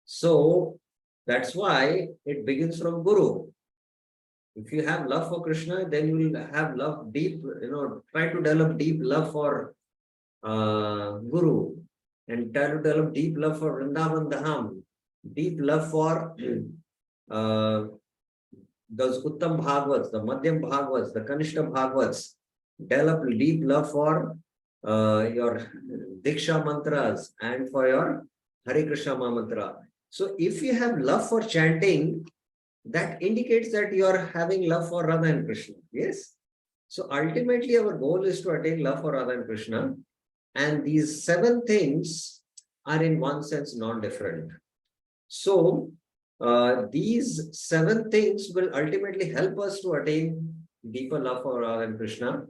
So that's why it begins from Guru. If you have love for Krishna, then you will have love deep, try to develop deep love for Guru, and try to develop deep love for Vrindavan Dham, deep love for those Uttam Bhagavats, the Madhyam Bhagavats, the Kanishta Bhagavats, develop deep love for your Diksha mantras and for your Hare Krishna mantra. So if you have love for chanting, that indicates that you are having love for Radha and Krishna. Yes. So ultimately, our goal is to attain love for Radha and Krishna. And these 7 things are in one sense non-different. So these 7 things will ultimately help us to attain deeper love for Radha and Krishna.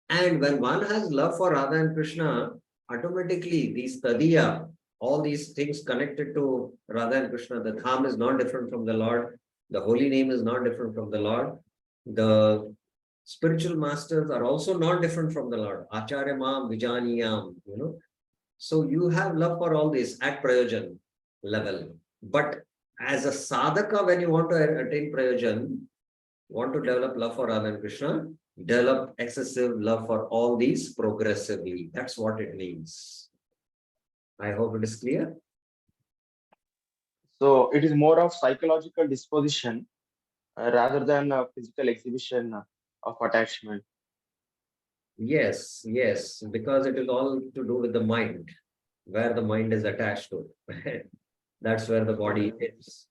And when one has love for Radha and Krishna, automatically these tadiya, all these things connected to Radha and Krishna, the dham is not different from the Lord. The holy name is not different from the Lord. The spiritual masters are also not different from the Lord. Acharya Mam, Vijaniyam, So you have love for all this at Prayojan level. But as a sadhaka, when you want to attain Prayojan, want to develop love for Radha and Krishna, develop excessive love for all these progressively. That's what it means. I hope it is clear. So it is more of psychological disposition rather than a physical exhibition of attachment. Yes, because it is all to do with the mind, where the mind is attached to. That's where the body is,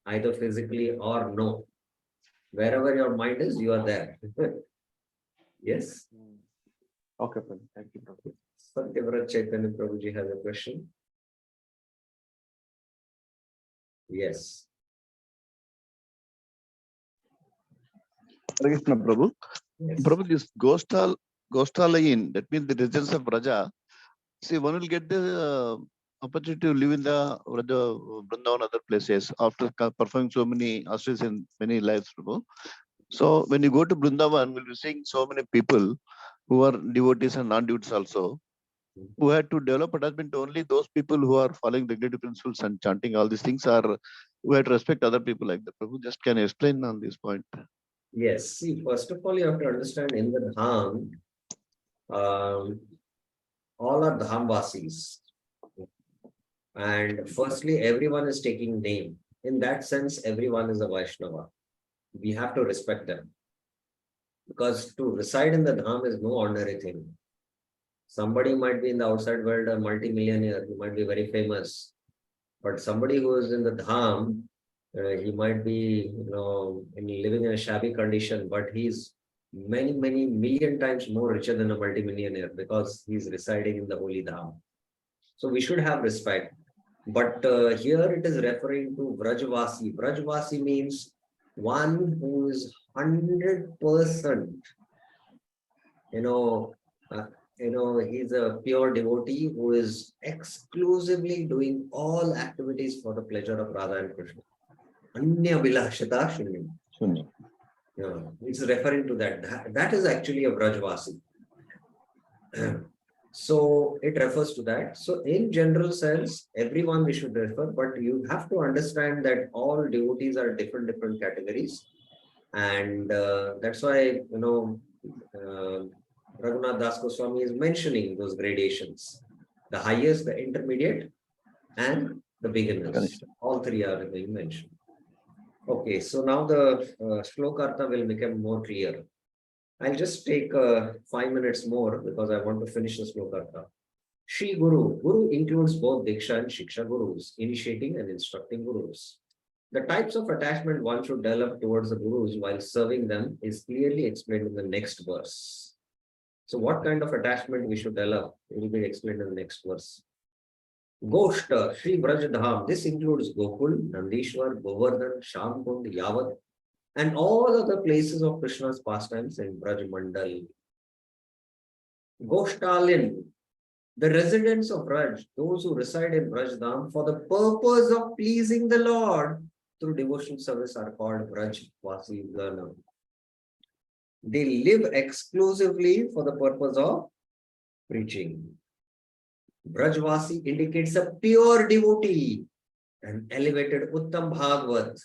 either physically or no. Wherever your mind is, you are there. Yes. Okay, Prabhu. Thank you, Prabhu. Satyavrat Chaitanya Prabhuji has a question. Yes. Hare Krishna, Prabhu. Yes. Prabhu, this Ghostalayin, that means the residence of Raja. See, one will get the opportunity to live in the Raja, Vrindavan, other places after performing so many astras in many lives, Prabhu. So when you go to Vrindavan, we'll be seeing so many people who are devotees and non-devotees also, who had to develop attachment to only those people who are following regulative principles and chanting all these things, are who had to respect other people like that. Prabhu, just can you explain on this point? Yes. See, first of all, you have to understand in the dham, all are dhamvasis. And firstly, everyone is taking name. In that sense, everyone is a Vaishnava. We have to respect them. Because to reside in the dham is no ordinary thing. Somebody might be in the outside world a multi-millionaire, he might be very famous. But somebody who is in the dham, he might be, living in a shabby condition, but he's many, many million times more richer than a multi-millionaire because he's residing in the holy dham. So we should have respect. But here it is referring to Vrajvasi. Vrajvasi means one who is 100%, he's a pure devotee who is exclusively doing all activities for the pleasure of Radha and Krishna. Anya Vilashata Shunyam. Yeah, it's referring to that. That is actually a Vrajvasi. So it refers to that. So in general sense, everyone we should refer, but you have to understand that all devotees are different categories. And that's why, Raghunath Das Goswami is mentioning those gradations. The highest, the intermediate, and the beginners. All 3 are being mentioned. Okay, so now the shlokartha will become more clear. I'll just take 5 minutes more because I want to finish the shlokartha. Shri Guru. Guru includes both Diksha and Shiksha Gurus, initiating and instructing Gurus. The types of attachment one should develop towards the Gurus while serving them is clearly explained in the next verse. So what kind of attachment we should develop will be explained in the next verse. Goshta, Shri Vrajadham. This includes Gokul, Nandishwar, Govardhan, Shamkund, Yavat, and all other places of Krishna's pastimes in Braj Mandal. Goshtalin, the residents of Braj, those who reside in Braj Dham for the purpose of pleasing the Lord through devotional service are called Braj Vasi Gana. They live exclusively for the purpose of preaching. Brajvasi indicates a pure devotee, an elevated Uttam Bhagavat.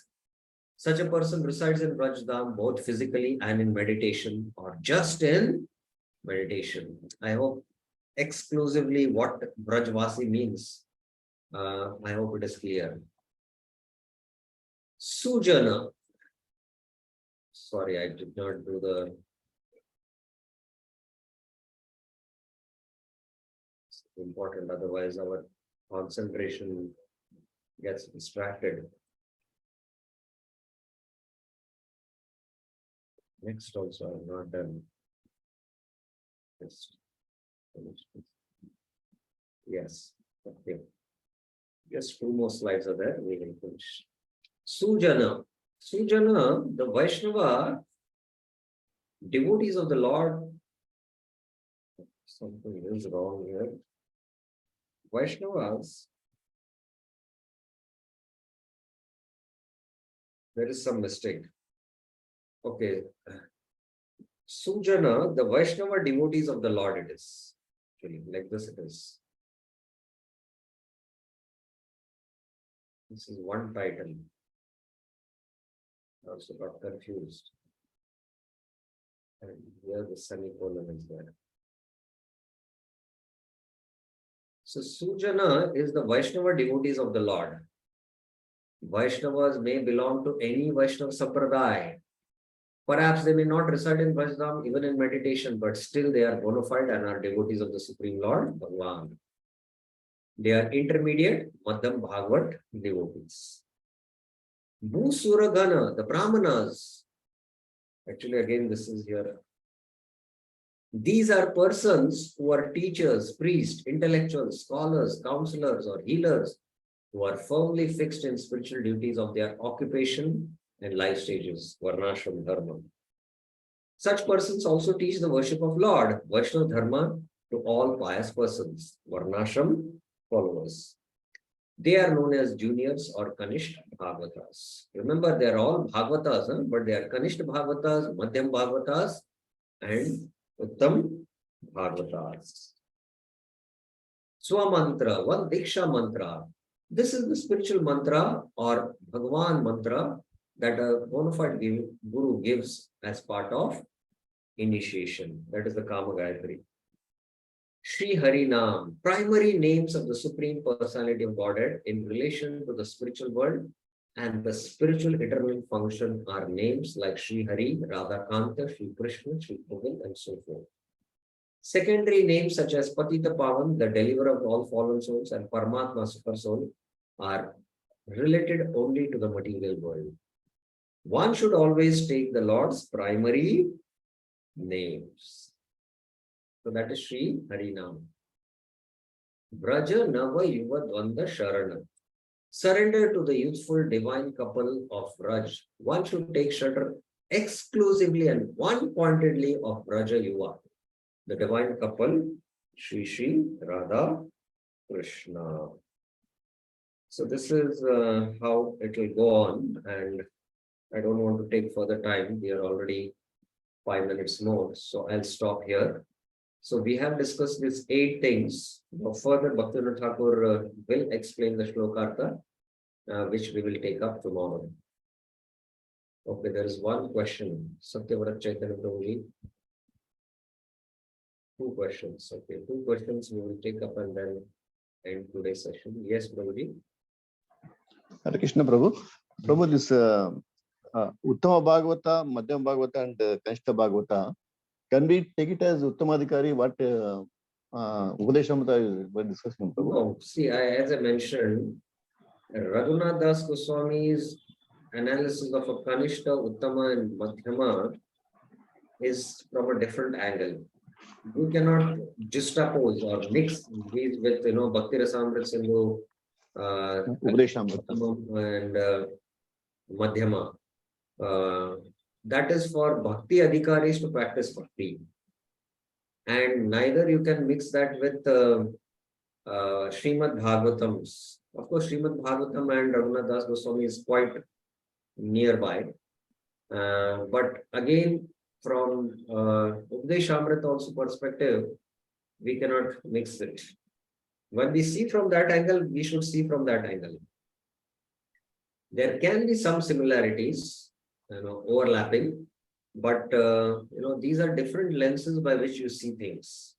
Such a person resides in Brajdham both physically and in meditation, or just in meditation. I hope exclusively what Brajvasi means. I hope it is clear. Sujana. Sorry, I did not do the. It's important, otherwise our concentration gets distracted. Next also I'm not done. Just finish this. Yes, okay. Just 2 more slides are there, we will finish. Sujana. Sujana, the Vaishnava devotees of the Lord. Something is wrong here. Vaishnavas, there is some mistake. Okay. Sujana, the Vaishnava devotees of the Lord, it is. Actually, like this it is. This is one title. I also got confused. And here the semicolon is there. So Sujana is the Vaishnava devotees of the Lord. Vaishnavas may belong to any Vaishnava Sampradaya. Perhaps they may not reside in Vaishnava even in meditation, but still they are bona fide and are devotees of the Supreme Lord, Bhagavan. They are intermediate, Madhyam Bhagavat devotees. Bhusuragana, the Brahmanas. Actually, again, this is here. These are persons who are teachers, priests, intellectuals, scholars, counselors, or healers who are firmly fixed in spiritual duties of their occupation and life stages, Varnashram Dharma. Such persons also teach the worship of Lord, Vaishnava Dharma, to all pious persons, Varnashram followers. They are known as juniors or Kanishta Bhagavatas. Remember, they are all Bhagavatas, but they are Kanishta Bhagavatas, Madhyam Bhagavatas, and Uttam Bhagavatas. Swamantra, one Diksha mantra. This is the spiritual mantra or Bhagavan mantra that a bona fide guru gives as part of initiation. That is the Kama Gayatri. Shri Harinam, primary names of the Supreme Personality of Godhead in relation to the spiritual world and the spiritual eternal function are names like Shri Hari, Radha Kanta, Shri Krishna, Shri Govind, and so forth. Secondary names such as Patita Pavan, the deliverer of all fallen souls, and Paramatma, super soul, are related only to the material world. One should always take the Lord's primary names. So that is Shri Harinam. Braja Nava Yuva Dvanda Sharana. Surrender to the youthful divine couple of Braj. One should take shelter exclusively and one-pointedly of Braja Yuva, the divine couple, Shri Shri Radha Krishna. So this is how it will go on, and I don't want to take further time. We are already 5 minutes more, so I'll stop here. So we have discussed these 8 things. Now further, Bhaktivinoda Thakur will explain the shlokartha, which we will take up tomorrow. Okay, there is one question. Satyavrat Chaitanya Prabhuji. 2 questions. Okay, 2 questions we will take up and then end today's session. Yes, Prabhuji. Hare Krishna Prabhu. Prabhu, this Uttama Bhagavata, Madhyam Bhagavata, and Kanishta Bhagavata, can we take it as Uttamadhikari? What Upadeshamrita is discussing? Prabhu? No, see, as I mentioned, Raghunath Das Goswami's analysis of a Kanishta, Uttama, and Madhyama is from a different angle. You cannot juxtapose or mix these with, Bhakti Rasamrita Sindhu, Upadeshamrita and Madhyama. That is for Bhakti Adhikaris to practice Bhakti. And neither you can mix that with Srimad Bhagavatams. Of course, Srimad Bhagavatam and Raghunath Das Goswami is quite nearby. But again, from Upadeshamrita also perspective, we cannot mix it. When we see from that angle, we should see from that angle. There can be some similarities, overlapping, but these are different lenses by which you see things.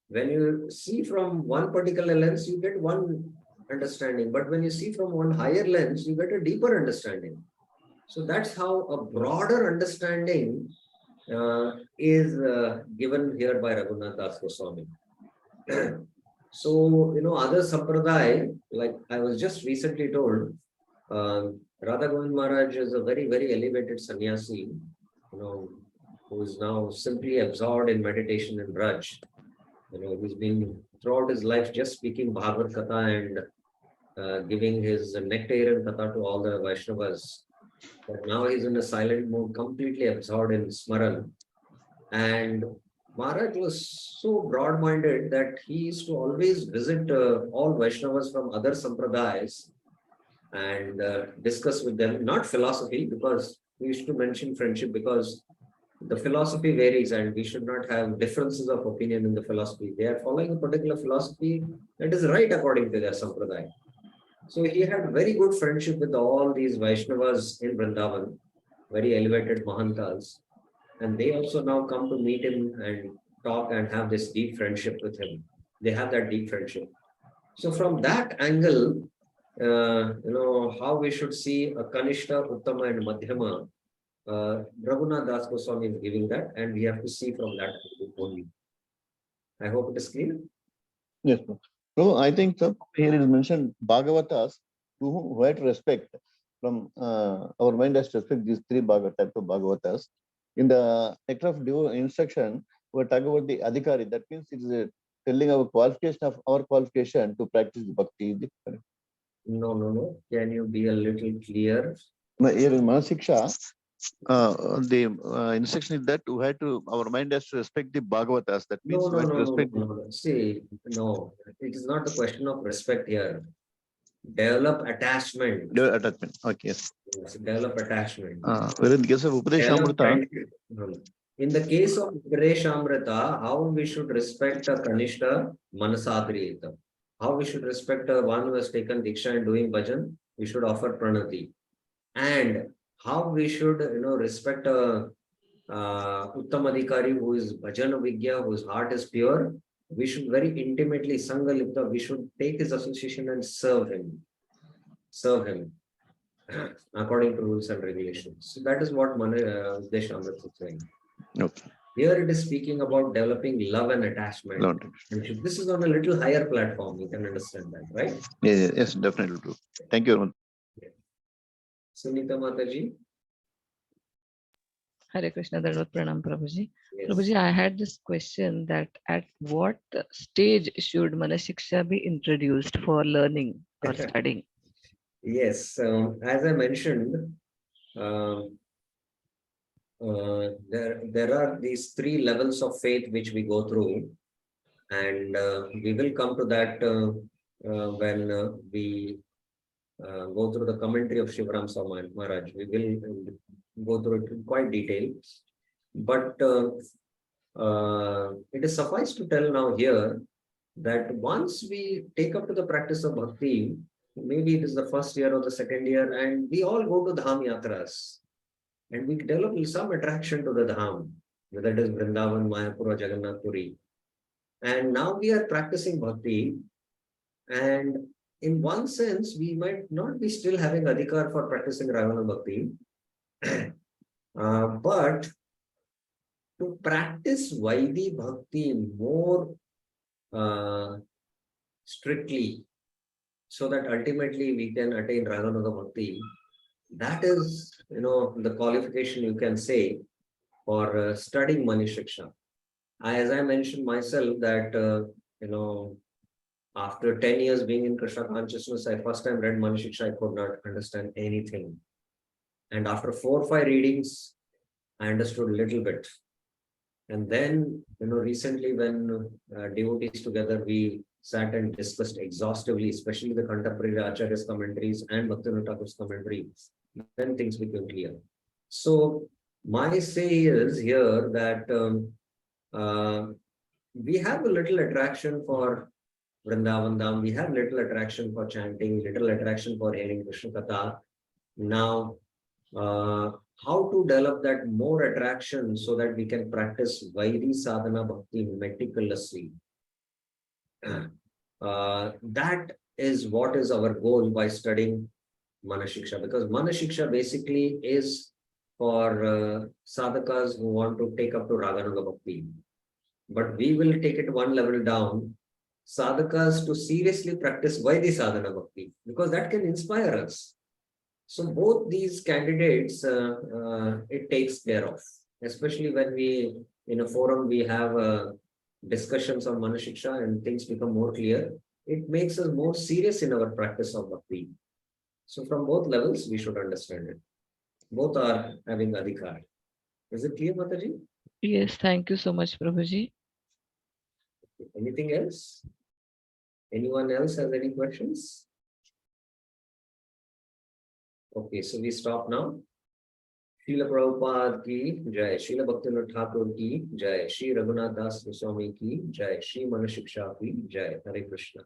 When you see from one particular lens, you get one understanding, but when you see from one higher lens, you get a deeper understanding. So that's how a broader understanding is given here by Raghunath Das Goswami. So, other sampradaya, like I was just recently told, Radha Govind Maharaj is a very, very elevated sannyasi, who is now simply absorbed in meditation and Braj. He's been throughout his life just speaking Bhagavad Katha and giving his nectarian Katha to all the Vaishnavas. But now he's in a silent mode, completely absorbed in Smaran. And Maharaj was so broad-minded that he used to always visit all Vaishnavas from other sampradayas and discuss with them, not philosophy, because we used to mention friendship, because the philosophy varies and we should not have differences of opinion in the philosophy. They are following a particular philosophy that is right according to their sampradaya. So he had very good friendship with all these Vaishnavas in Vrindavan, very elevated Mahantas. And they also now come to meet him and talk and have this deep friendship with him. They have that deep friendship. So from that angle, how we should see a Kanishta, Uttama and Madhyama, Raghunath Das Goswami is giving that, and we have to see from that angle only. I hope it is clear. Yes, sir. So I think, sir, here is mentioned Bhagavatas to whom had respect. From our mind has to respect these three types of Bhagavatas. In the nectar of instruction, we talk about the Adhikari. That means it is telling our qualification to practice the bhakti. No. Can you be a little clear? Here in Manasiksha, the instruction is that we had to, our mind has to respect the Bhagavatas. That means we have to respect. No. See, no, it is not a question of respect here. Develop attachment. Attachment. Okay, yes. Yes, develop attachment. Where in the case of Develop Upadeshamrita, friendship. No. In the case of Upadeshamrita, how we should respect a Kanishta Manasadriyata. How we should respect one who has taken Diksha and doing bhajan, we should offer pranati. And how we should, respect a Uttamadhikari who is bhajan vigya, whose heart is pure, we should very intimately, Sangalipta, we should take his association and serve him according to rules and regulations. So that is what Upadeshamrita is saying. okay. Here it is speaking about developing love and attachment. Lord. This is on a little higher platform, you can understand that, right? Yes, definitely true. Thank you, Arun. Sunita Mataji. Hare Krishna, Dandavat Pranam, Prabhuji. Yes. Prabhuji, I had this question that at what stage should Manasiksha be introduced for learning or studying? Yes, as I mentioned, there are these three levels of faith which we go through, and we will come to that when we go through the commentary of Shivaram Swami Maharaj. We will go through it in quite detail, but it is suffice to tell now here that once we take up to the practice of bhakti, maybe it is the first year or the second year, and we all go to Dham Yatras, and we develop some attraction to the Dham, whether it is Vrindavan, Mayapur or Jagannath Puri. And now we are practicing bhakti, and in one sense, we might not be still having adhikar for practicing Ravana bhakti, but to practice Vaidhi bhakti more strictly, so that ultimately we can attain Raghunaga bhakti, that is, the qualification you can say for studying Manishiksha. As I mentioned myself that, after 10 years being in Krishna consciousness, I first time read Manishiksha, I could not understand anything. And after 4 or 5 readings, I understood a little bit. And then, recently when devotees together, we sat and discussed exhaustively, especially the contemporary Acharya's commentaries and Bhaktivinoda Thakur's commentaries, then things became clear. So my say is here that we have a little attraction for Vrindavan Dham, we have little attraction for chanting, little attraction for hearing Krishna Katha. Now, how to develop that more attraction so that we can practice Vaidhi Sadhana Bhakti meticulously. That is what is our goal by studying Manah Shiksha, because Manah Shiksha basically is for sadhakas who want to take up to Raganuga Bhakti. But we will take it one level down, sadhakas to seriously practice Vaidhi Sadhana Bhakti, because that can inspire us. So both these candidates, it takes care of, especially when we, in a forum, we have discussions on Manah Shiksha and things become more clear. It makes us more serious in our practice of Bhakti. So from both levels, we should understand it. Both are having adhikar. Is it clear, Mataji? Yes, thank you so much, Prabhuji. Anything else? Anyone else has any questions? Okay, so we stop now. Srila Prabhupada ki jai, Srila Bhaktivinoda Thakur ki jai, Sri Raghunath Das Goswami ki jai, Sri Manah Shiksha ki jai. Hare Krishna.